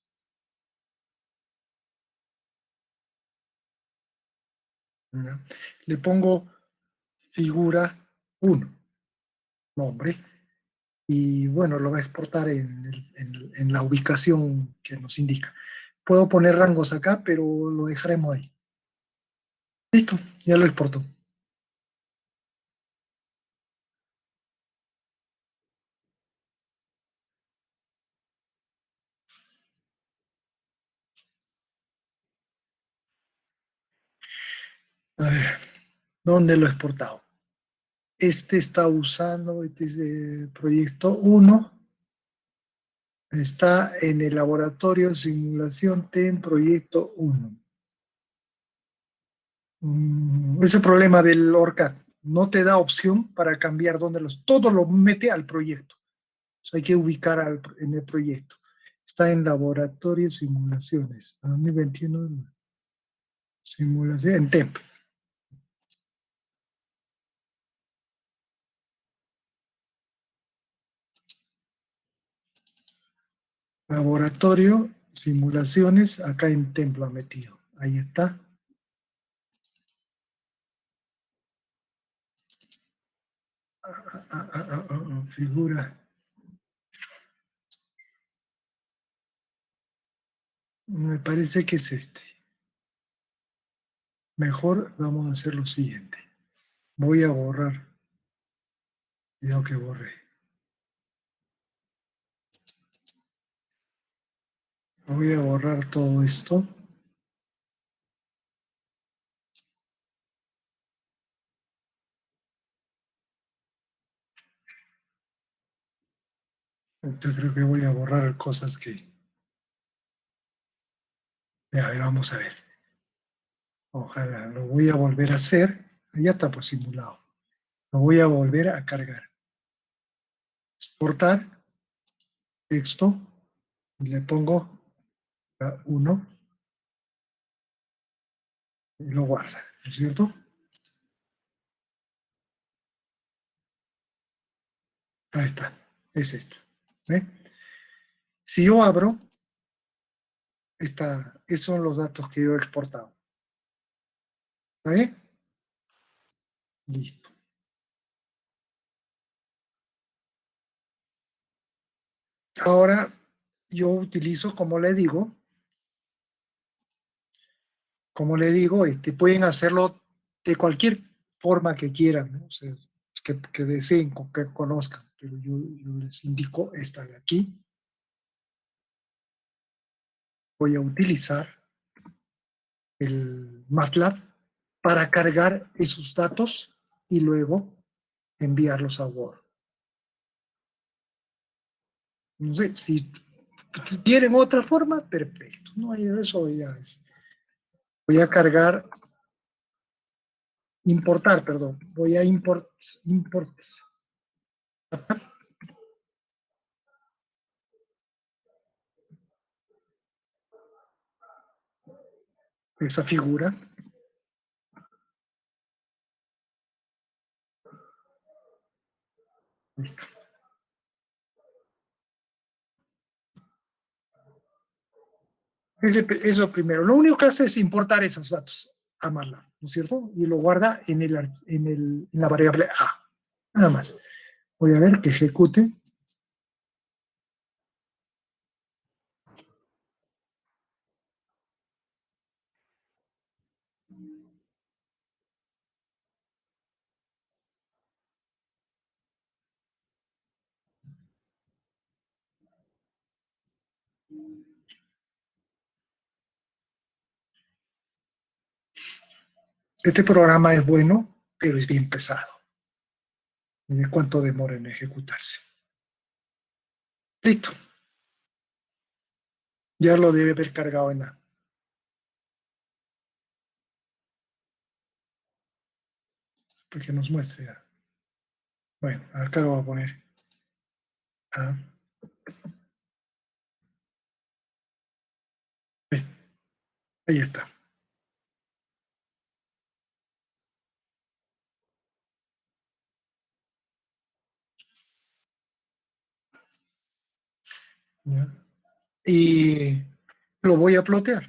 ¿no? Le pongo figura 1, nombre. y bueno, lo va a exportar en la ubicación que nos indica. Puedo poner rangos acá, pero lo dejaremos ahí. Listo, ya lo exportó. A ver, ¿dónde lo he exportado? Este está usando, este es proyecto uno. Está en el laboratorio de simulación TEN proyecto uno. Ese problema del ORCAD no te da opción para cambiar dónde los, todo lo mete al proyecto. O sea, hay que ubicar en el proyecto. Está en laboratorio de simulaciones. 2021, simulación en TEMP. Laboratorio, simulaciones, acá en TEMP lo ha metido. Ahí está. Figura. Me parece que es este. Mejor vamos a hacer lo siguiente. Voy a borrar. Cuidado que borré. Voy a borrar todo esto. Yo creo que voy a borrar cosas que... A ver, vamos a ver. Ojalá. Lo voy a volver a hacer. Ya está pues simulado. Lo voy a volver a cargar. Exportar. Texto. Y le pongo uno. Y lo guarda. ¿No es cierto? Ahí está. Es esto. ¿Ve? Si yo abro, esos son los datos que yo he exportado. ¿Está bien? Listo. Ahora yo utilizo, como le digo, pueden hacerlo de cualquier forma que quieran, ¿no? O sea, que deseen, que conozcan, pero yo les indico esta de aquí. Voy a utilizar el MATLAB para cargar esos datos y luego enviarlos a Word. No sé, si quieren otra forma, perfecto. No hay eso ya es. Voy a cargar, importar, perdón. Voy a import esa figura. Listo. Eso primero. Lo único que hace es importar esos datos a MATLAB, ¿no es cierto? Y lo guarda en la variable A. Nada más. Voy a ver que ejecute. Este programa es bueno, pero es bien pesado. Mire cuánto demora en ejecutarse. Listo. Ya lo debe haber cargado en la. Porque nos muestre ya. Bueno, acá lo voy a poner. Ah, ahí, ahí está. ¿Ya? Y lo voy a plotear.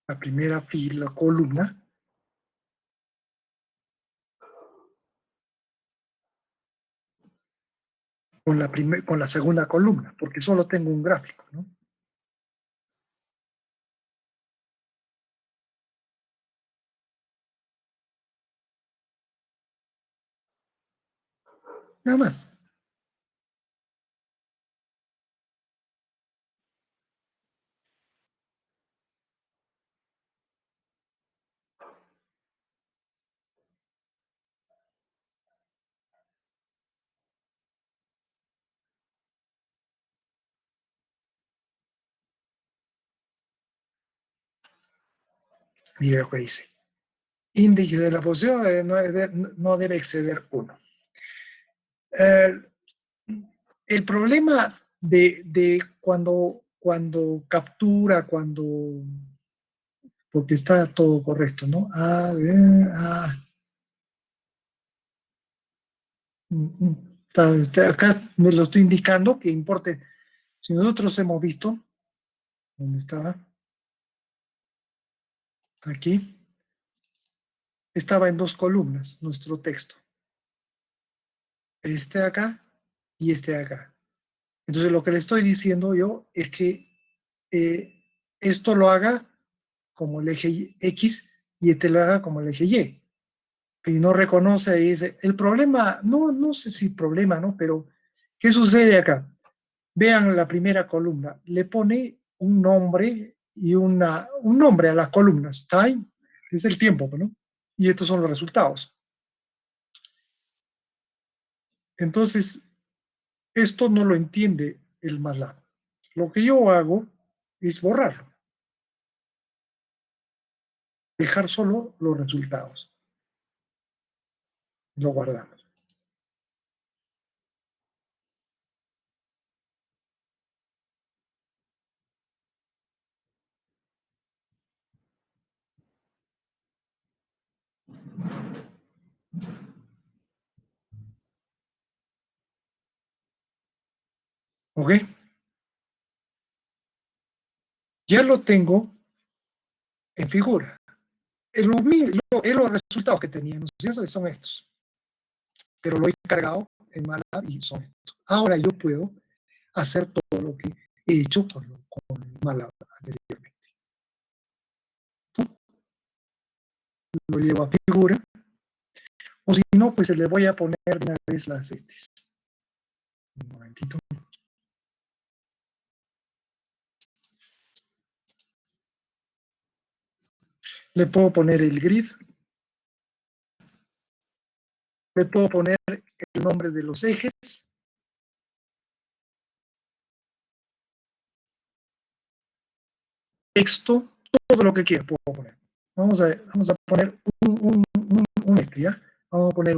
la primera fila, columna, con la segunda columna, porque solo tengo un gráfico, ¿no? Nada más. Mira lo que dice. Índice de la posición no debe exceder 1. Eh, el problema de cuando captura, porque está todo correcto, ¿no? Acá me lo estoy indicando que importe. Si nosotros hemos visto, ¿dónde estaba? Aquí, estaba en dos columnas nuestro texto. Este de acá y este de acá. Entonces lo que le estoy diciendo yo es que eh, esto lo haga como el eje X y este lo haga como el eje Y. Y no reconoce y dice, el problema, no sé si problema, ¿no? Pero, ¿qué sucede acá? Vean la primera columna, le pone un nombre y un nombre a las columnas. Time es el tiempo, ¿no? Y estos son los resultados. Entonces, esto no lo entiende el MATLAB. Lo que yo hago es borrarlo, dejar solo los resultados. Lo guardamos. ¿Ok? Ya lo tengo en figura. Es los resultados que teníamos, ¿sí? Son estos. Pero lo he cargado en MATLAB y son estos. Ahora yo puedo hacer todo lo que he hecho con MATLAB anteriormente. Lo llevo a figura, o si no, pues le voy a poner de una vez las estes. Un momentito. Le puedo poner el grid, le puedo poner el nombre de los ejes, texto, todo lo que quiera puedo poner. Vamos a poner un este, ¿ya? Vamos a poner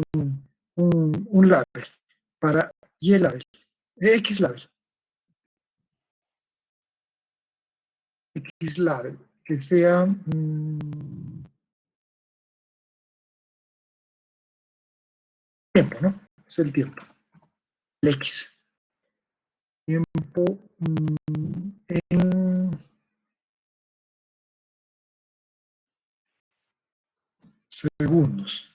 un label para Y label, X label, X label, que sea tiempo, ¿no? Es el tiempo, el X. Tiempo en segundos.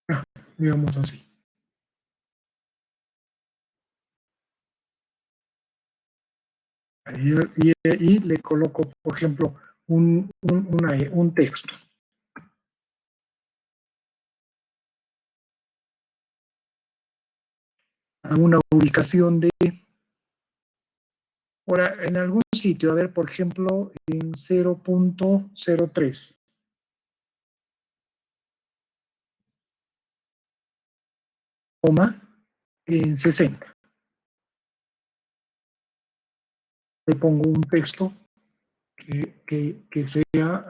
Ah, digamos así. Y le coloco, por ejemplo, un texto a una ubicación de, ahora, en algún sitio, a ver, por ejemplo, en 0.03, coma, en 60. Le pongo un texto que sea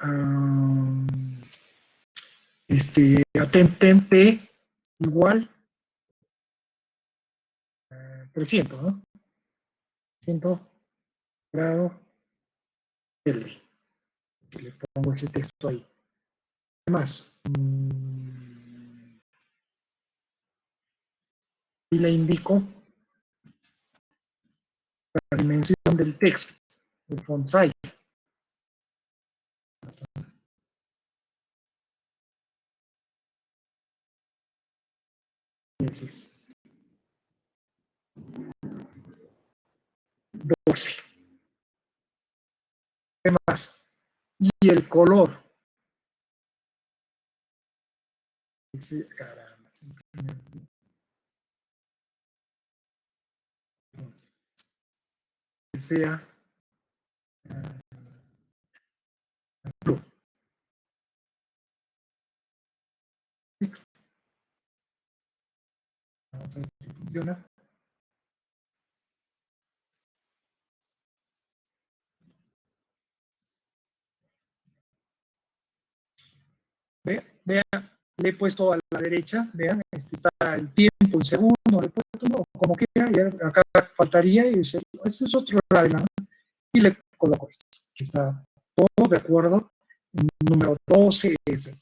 atente igual 300, ¿no? 300 grados L. Si le pongo ese texto ahí. ¿Qué más? y le indico la dimensión del texto, el font size. Entonces, 12. ¿Qué más? Y el color. Ese, caramba, que sea blue. Vamos a ver si funciona. Vean, le he puesto a la derecha, vean, está el tiempo en segundo, le he puesto no, como quiera, y acá faltaría, y ese es otro lado, ¿no? Y le coloco esto, que está todo de acuerdo, número 12, etc.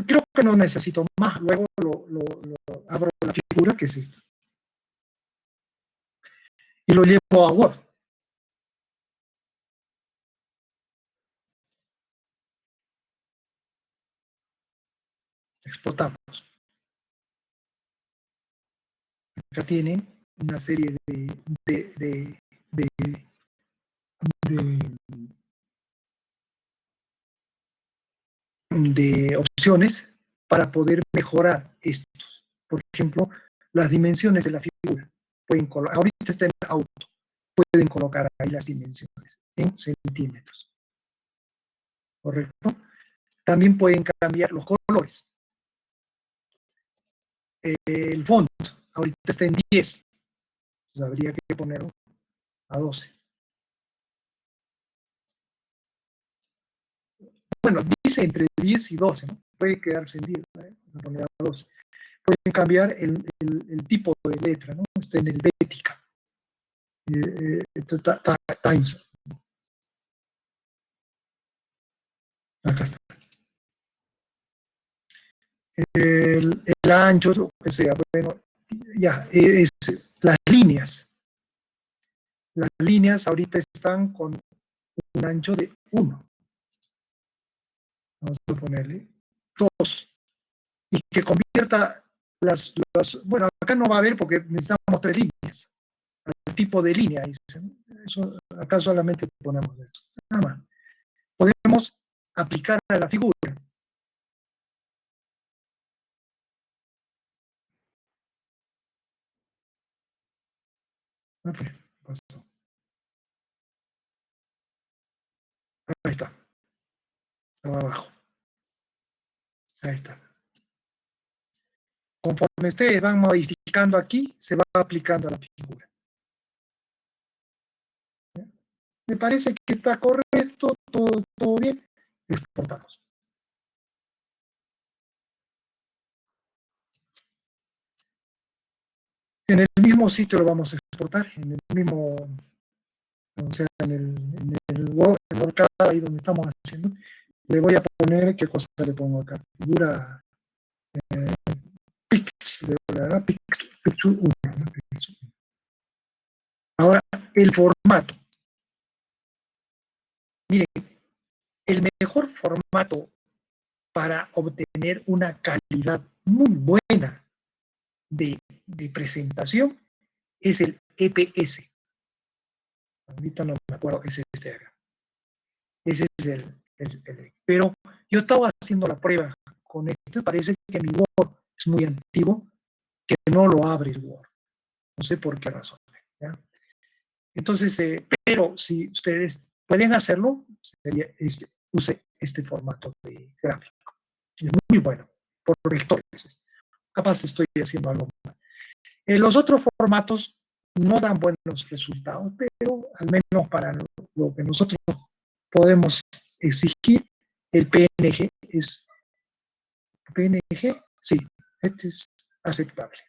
Creo que no necesito más, luego abro la figura, que es esta, y lo llevo a Word. Exportamos. Acá tienen una serie de, de opciones para poder mejorar esto. Por ejemplo, las dimensiones de la figura. Ahorita está en auto. Pueden colocar ahí las dimensiones en centímetros. ¿Correcto? También pueden cambiar los colores. El font, ahorita está en 10. Pues habría que ponerlo a 12. Bueno, dice entre 10 y 12, ¿no? Puede quedarse en 10, ¿no? Poner a 12. Pueden cambiar el tipo de letra, ¿no? Está en helvética. Times. Acá está. El ancho, lo que sea. Bueno, ya, es las líneas. Las líneas ahorita están con un ancho de 1. Vamos a ponerle 2. Y que convierta bueno, acá no va a haber porque necesitamos 3 líneas. El tipo de línea, dicen. Eso, acá solamente ponemos esto. Nada más. Podemos aplicar a la figura. Ok, pasó. Ahí está. Estaba abajo. Ahí está. Conforme ustedes van modificando aquí, se va aplicando a la figura. Me parece que está correcto, todo bien. Exportamos. En el mismo sitio lo vamos a exportar, en el mismo, o sea, en el Word, ahí donde estamos haciendo. Le voy a poner, ¿qué cosa le pongo acá? Figura Pix, Picture 1. Ahora, el formato. Miren, el mejor formato para obtener una calidad muy buena de presentación es el EPS. Ahorita no me acuerdo, es este acá. Ese es pero yo estaba haciendo la prueba con este, parece que mi Word es muy antiguo, que no lo abre el Word. No sé por qué razón. ¿Ya? Entonces, pero si ustedes pueden hacerlo, use este formato de gráfico. Es muy bueno, por vectores. Capaz estoy haciendo algo mal. Los otros formatos no dan buenos resultados, pero al menos para lo que nosotros podemos exigir, el PNG es PNG, sí, este es aceptable.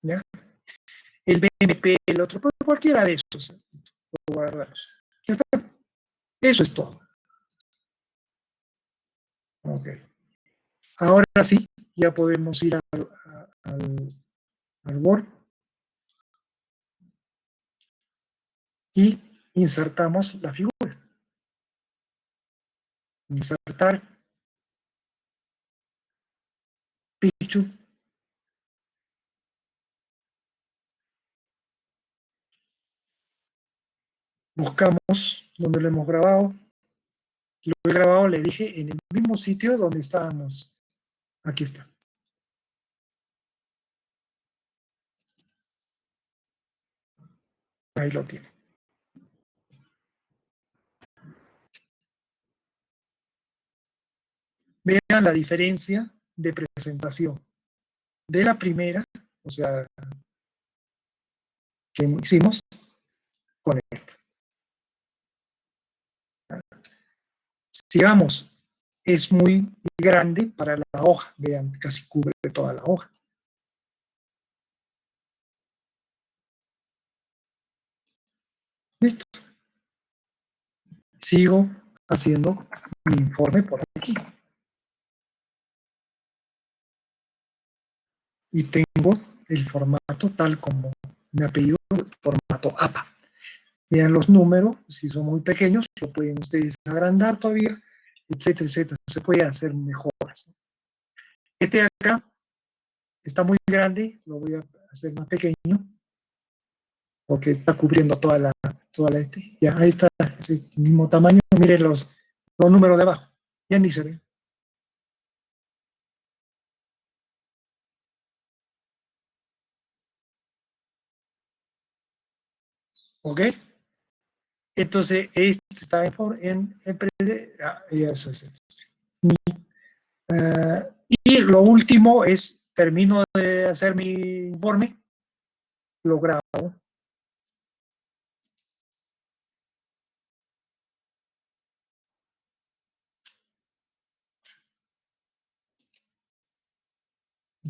¿Ya? El BMP, el otro, pues cualquiera de estos, guardarlos. Ya está. Eso es todo. Ok. Ahora sí, Ya podemos ir al Word y insertamos la figura. Insertar picture, buscamos donde lo hemos grabado. Lo he grabado, le dije, en el mismo sitio donde estábamos. Aquí está. Ahí lo tiene. Vean la diferencia de presentación de la primera, o sea, que hicimos con esta. Sigamos, es muy grande para la hoja, vean, casi cubre toda la hoja. Listo. Sigo haciendo mi informe por aquí. Y tengo el formato tal como me ha pedido, el formato APA. Vean los números, si son muy pequeños, lo pueden ustedes agrandar todavía, etcétera, etcétera. Se puede hacer mejoras. Este de acá está muy grande, lo voy a hacer más pequeño, porque está cubriendo toda la ya, ahí está, ese mismo tamaño. Miren los números de abajo, ya ni se ven. ¿Ok? Entonces, este está eso es. Uh, y lo último es, termino de hacer mi informe, lo grabo.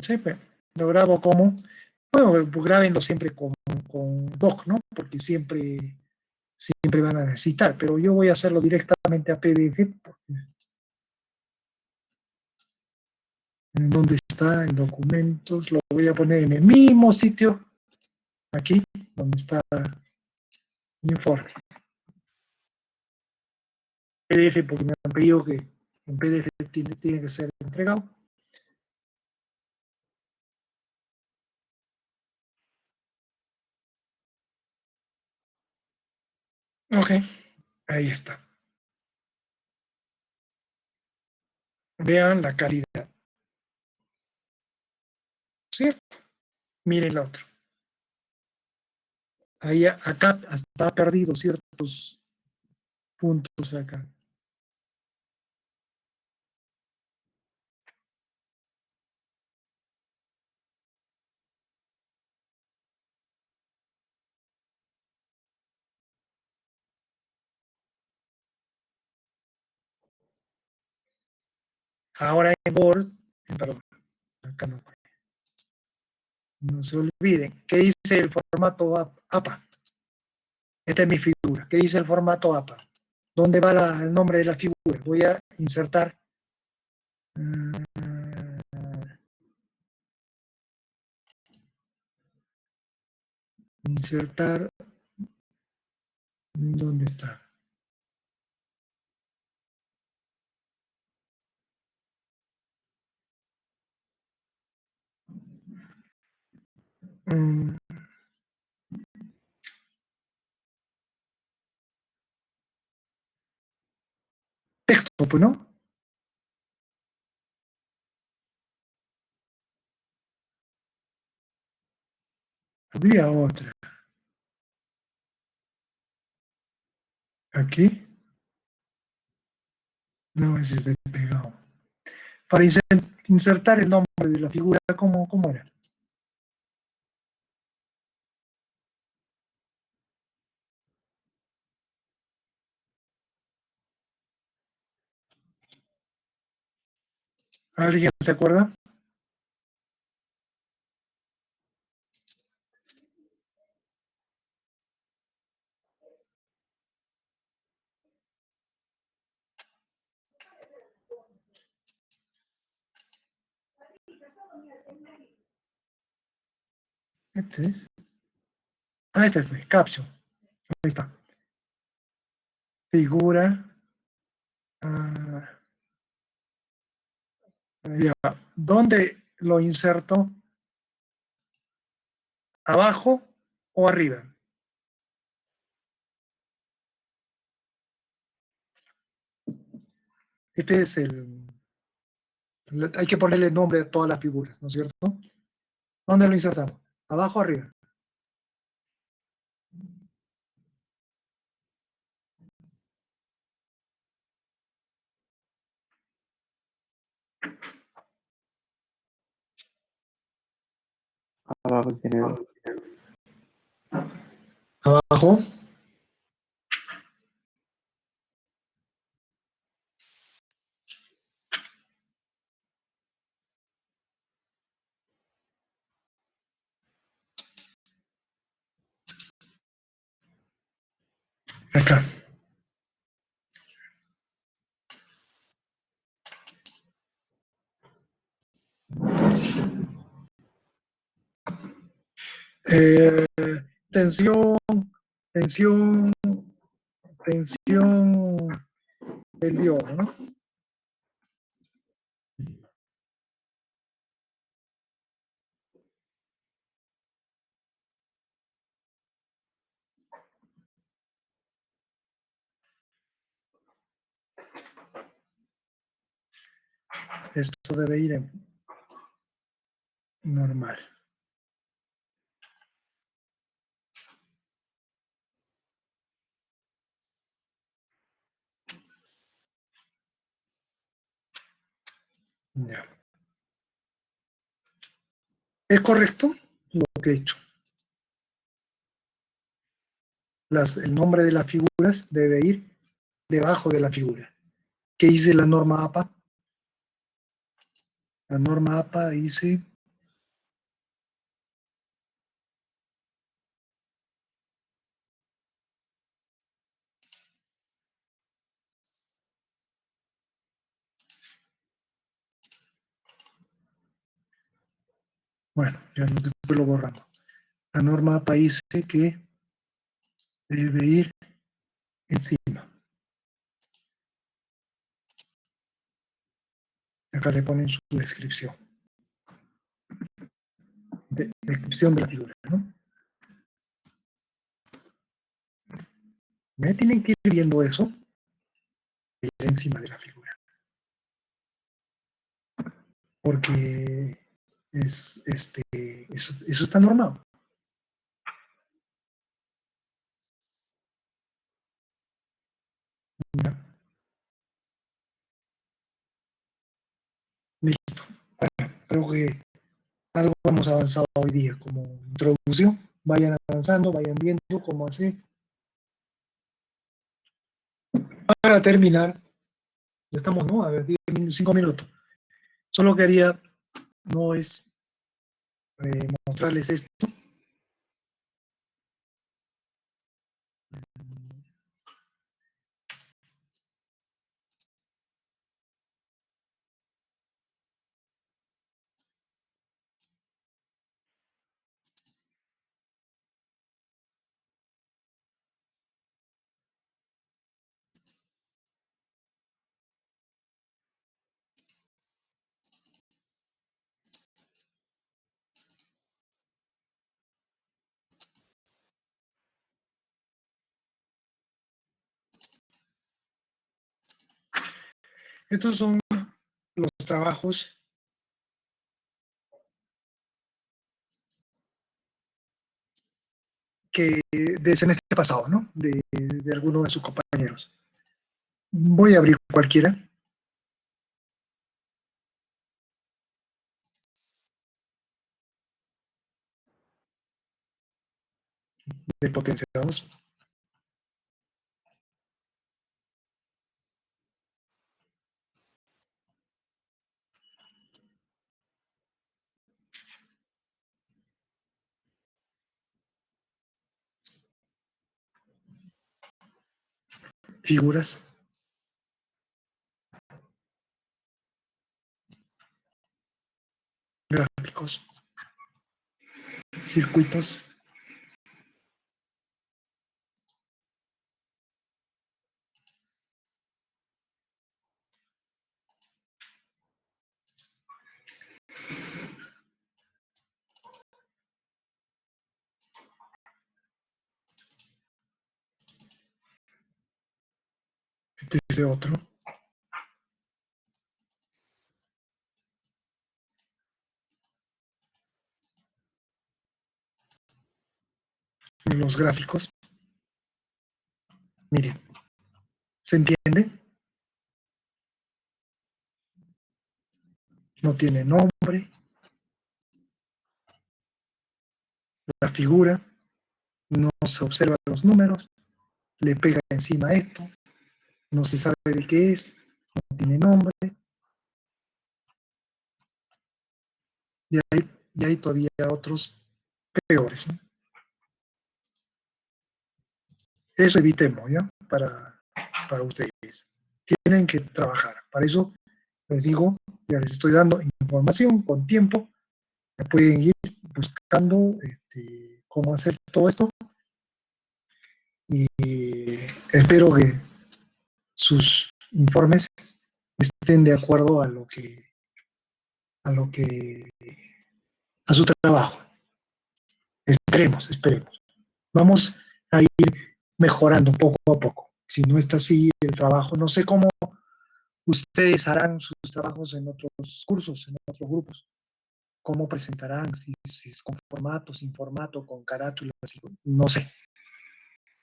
Sí, pues, lo grabo como, bueno, pues grábenlo siempre con Doc, ¿no? Porque siempre van a necesitar, pero yo voy a hacerlo directamente a PDF. ¿En dónde está? En documentos, lo voy a poner en el mismo sitio, aquí, donde está mi informe. PDF, porque me han pedido que en PDF tiene que ser entregado. Ok, ahí está. Vean la calidad. ¿Cierto? Miren el otro. Ahí, acá está perdido ciertos puntos acá. Ahora en Word, perdón, acá no. No se olviden. ¿Qué dice el formato APA? Esta es mi figura. ¿Qué dice el formato APA? ¿Dónde va el nombre de la figura? Voy a insertar. Insertar. ¿Dónde está? Mm, texto, pues, ¿no? Había otra. Aquí. No, ese es de pegado. Para insertar el nombre de la figura, ¿cómo era? ¿Alguien se acuerda? Este es. Ah, este fue, caption. Ahí está. Figura. ah, ya. ¿Dónde lo inserto? ¿Abajo o arriba? Este es hay que ponerle nombre a todas las figuras, ¿no es cierto? ¿Dónde lo insertamos? ¿Abajo o arriba? Abajo, ingeniero. Abajo. Acá. Eh, tensión, tensión, tensión del diodo, ¿no? Esto debe ir en normal. Ya. ¿Es correcto lo que he hecho? El nombre de las figuras debe ir debajo de la figura. ¿Qué dice la norma APA? La norma APA dice, bueno, ya después lo borramos. La norma APA dice que debe ir encima. Acá le ponen su descripción. Descripción de la figura, ¿no? Me tienen que ir viendo eso, ir encima de la figura. Porque eso está normado. ¿Ya? Listo. Creo que algo hemos avanzado hoy día como introducción. Vayan avanzando, vayan viendo cómo hacer. Para terminar, ya estamos, ¿no? A ver, 5 minutos. Solo quería, no es mostrarles esto. Estos son los trabajos que de semestre pasado, ¿no? De algunos de sus compañeros. Voy a abrir cualquiera de potencia 2. Figuras, gráficos, circuitos. Este es otro. Los gráficos. Miren, ¿se entiende? No tiene nombre, la figura, no se observan los números, le pega encima esto, no se sabe de qué es, no tiene nombre, y hay todavía otros peores, ¿no? Eso evitemos, ¿ya? Para ustedes. Tienen que trabajar. Para eso les digo, ya les estoy dando información con tiempo, ya pueden ir buscando cómo hacer todo esto y espero que sus informes estén de acuerdo a su trabajo. Esperemos. Vamos a ir mejorando poco a poco. Si no está así el trabajo, no sé cómo ustedes harán sus trabajos en otros cursos, en otros grupos. ¿Cómo presentarán? Si es con formato, sin formato, con carátulas, no sé.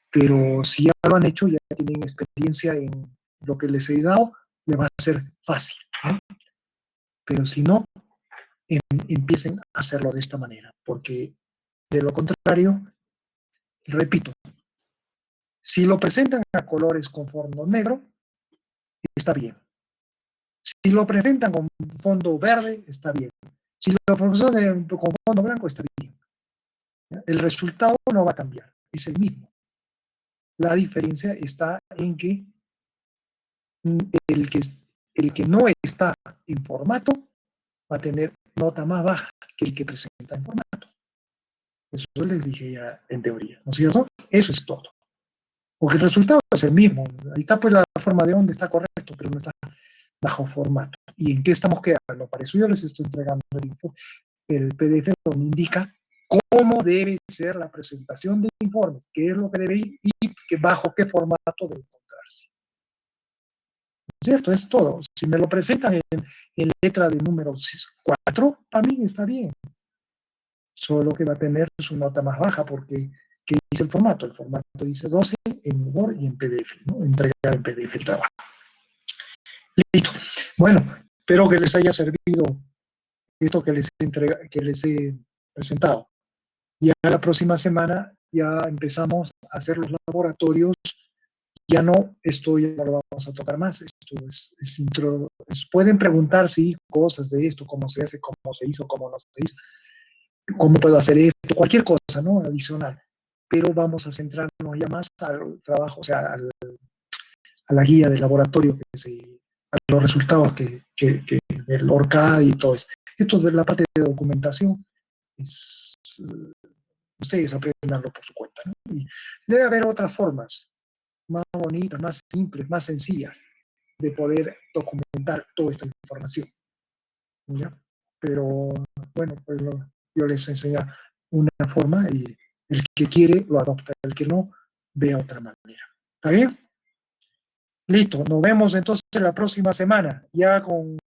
Pero si ya lo han hecho, ya tienen experiencia en lo que les he dado, les va a ser fácil, ¿no? Pero si no, empiecen a hacerlo de esta manera, porque de lo contrario, repito, si lo presentan a colores con fondo negro, está bien. Si lo presentan con fondo verde, está bien. Si lo presentan con fondo blanco, está bien. El resultado no va a cambiar, es el mismo. La diferencia está en que el que, el que no está en formato va a tener nota más baja que el que presenta en formato. Eso les dije ya en teoría, ¿no es cierto? Eso es todo. Porque el resultado es el mismo. Ahí está pues la forma de onda, está correcto, pero no está bajo formato. ¿Y en qué estamos quedando? Para eso yo les estoy entregando el PDF donde indica cómo debe ser la presentación de informes, qué es lo que debe ir y bajo qué formato debe encontrarse. ¿Cierto? Es todo. Si me lo presentan en letra de número 4, para mí está bien. Solo que va a tener su nota más baja porque ¿qué dice el formato? El formato dice 12 en Word y en PDF, ¿no? Entregar en PDF el trabajo. Listo. Bueno, espero que les haya servido esto que les he presentado. Ya la próxima semana ya empezamos a hacer los laboratorios. Ya no, esto ya no lo vamos a tocar más. Esto pueden preguntar, sí, cosas de esto, cómo se hace, cómo se hizo, cómo no se hizo, cómo puedo hacer esto, cualquier cosa, ¿no? Adicional. Pero vamos a centrarnos ya más al trabajo, o sea, a la guía del laboratorio, a los resultados del ORCAD y todo eso. Esto de la parte de documentación, ustedes aprendanlo por su cuenta, ¿no? Y debe haber otras formas más bonitas, más simples, más sencillas de poder documentar toda esta información, ¿ya? Pero bueno, pues yo les enseño una forma y el que quiere lo adopta, el que no, ve otra manera. ¿Está bien? Listo, nos vemos entonces la próxima semana, ya con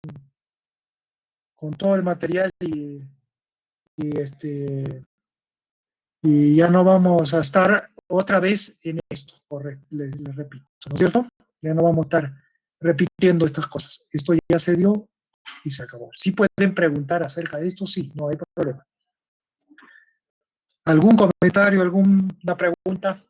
todo el material y ya no vamos a estar otra vez en esto, correcto, les repito, ¿no es cierto? Ya no vamos a estar repitiendo estas cosas. Esto ya se dio y se acabó. Si pueden preguntar acerca de esto, sí, no hay problema. ¿Algún comentario, alguna pregunta?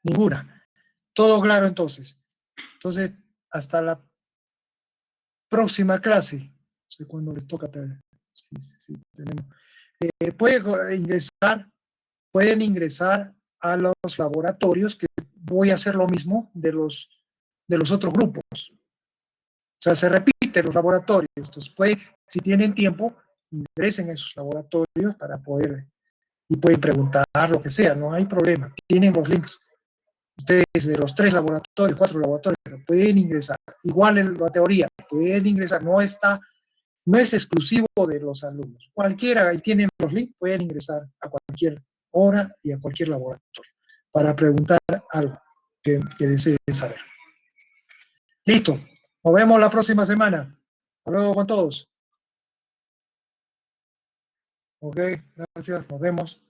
Ninguna. Todo claro entonces. Entonces, hasta la próxima clase. No sé cuándo les toca. Sí, tenemos. Pueden ingresar a los laboratorios, que voy a hacer lo mismo de los de los otros grupos. O sea, se repiten los laboratorios. Entonces, si tienen tiempo, ingresen a esos laboratorios para poder, y pueden preguntar lo que sea, no hay problema. Tienen los links. Ustedes de los 3 laboratorios, 4 laboratorios, pueden ingresar. Igual en la teoría, pueden ingresar. No es exclusivo de los alumnos. Cualquiera, ahí tienen los links, pueden ingresar a cualquier hora y a cualquier laboratorio para preguntar algo que deseen saber. Listo. Nos vemos la próxima semana. Hasta luego con todos. Ok, gracias. Nos vemos.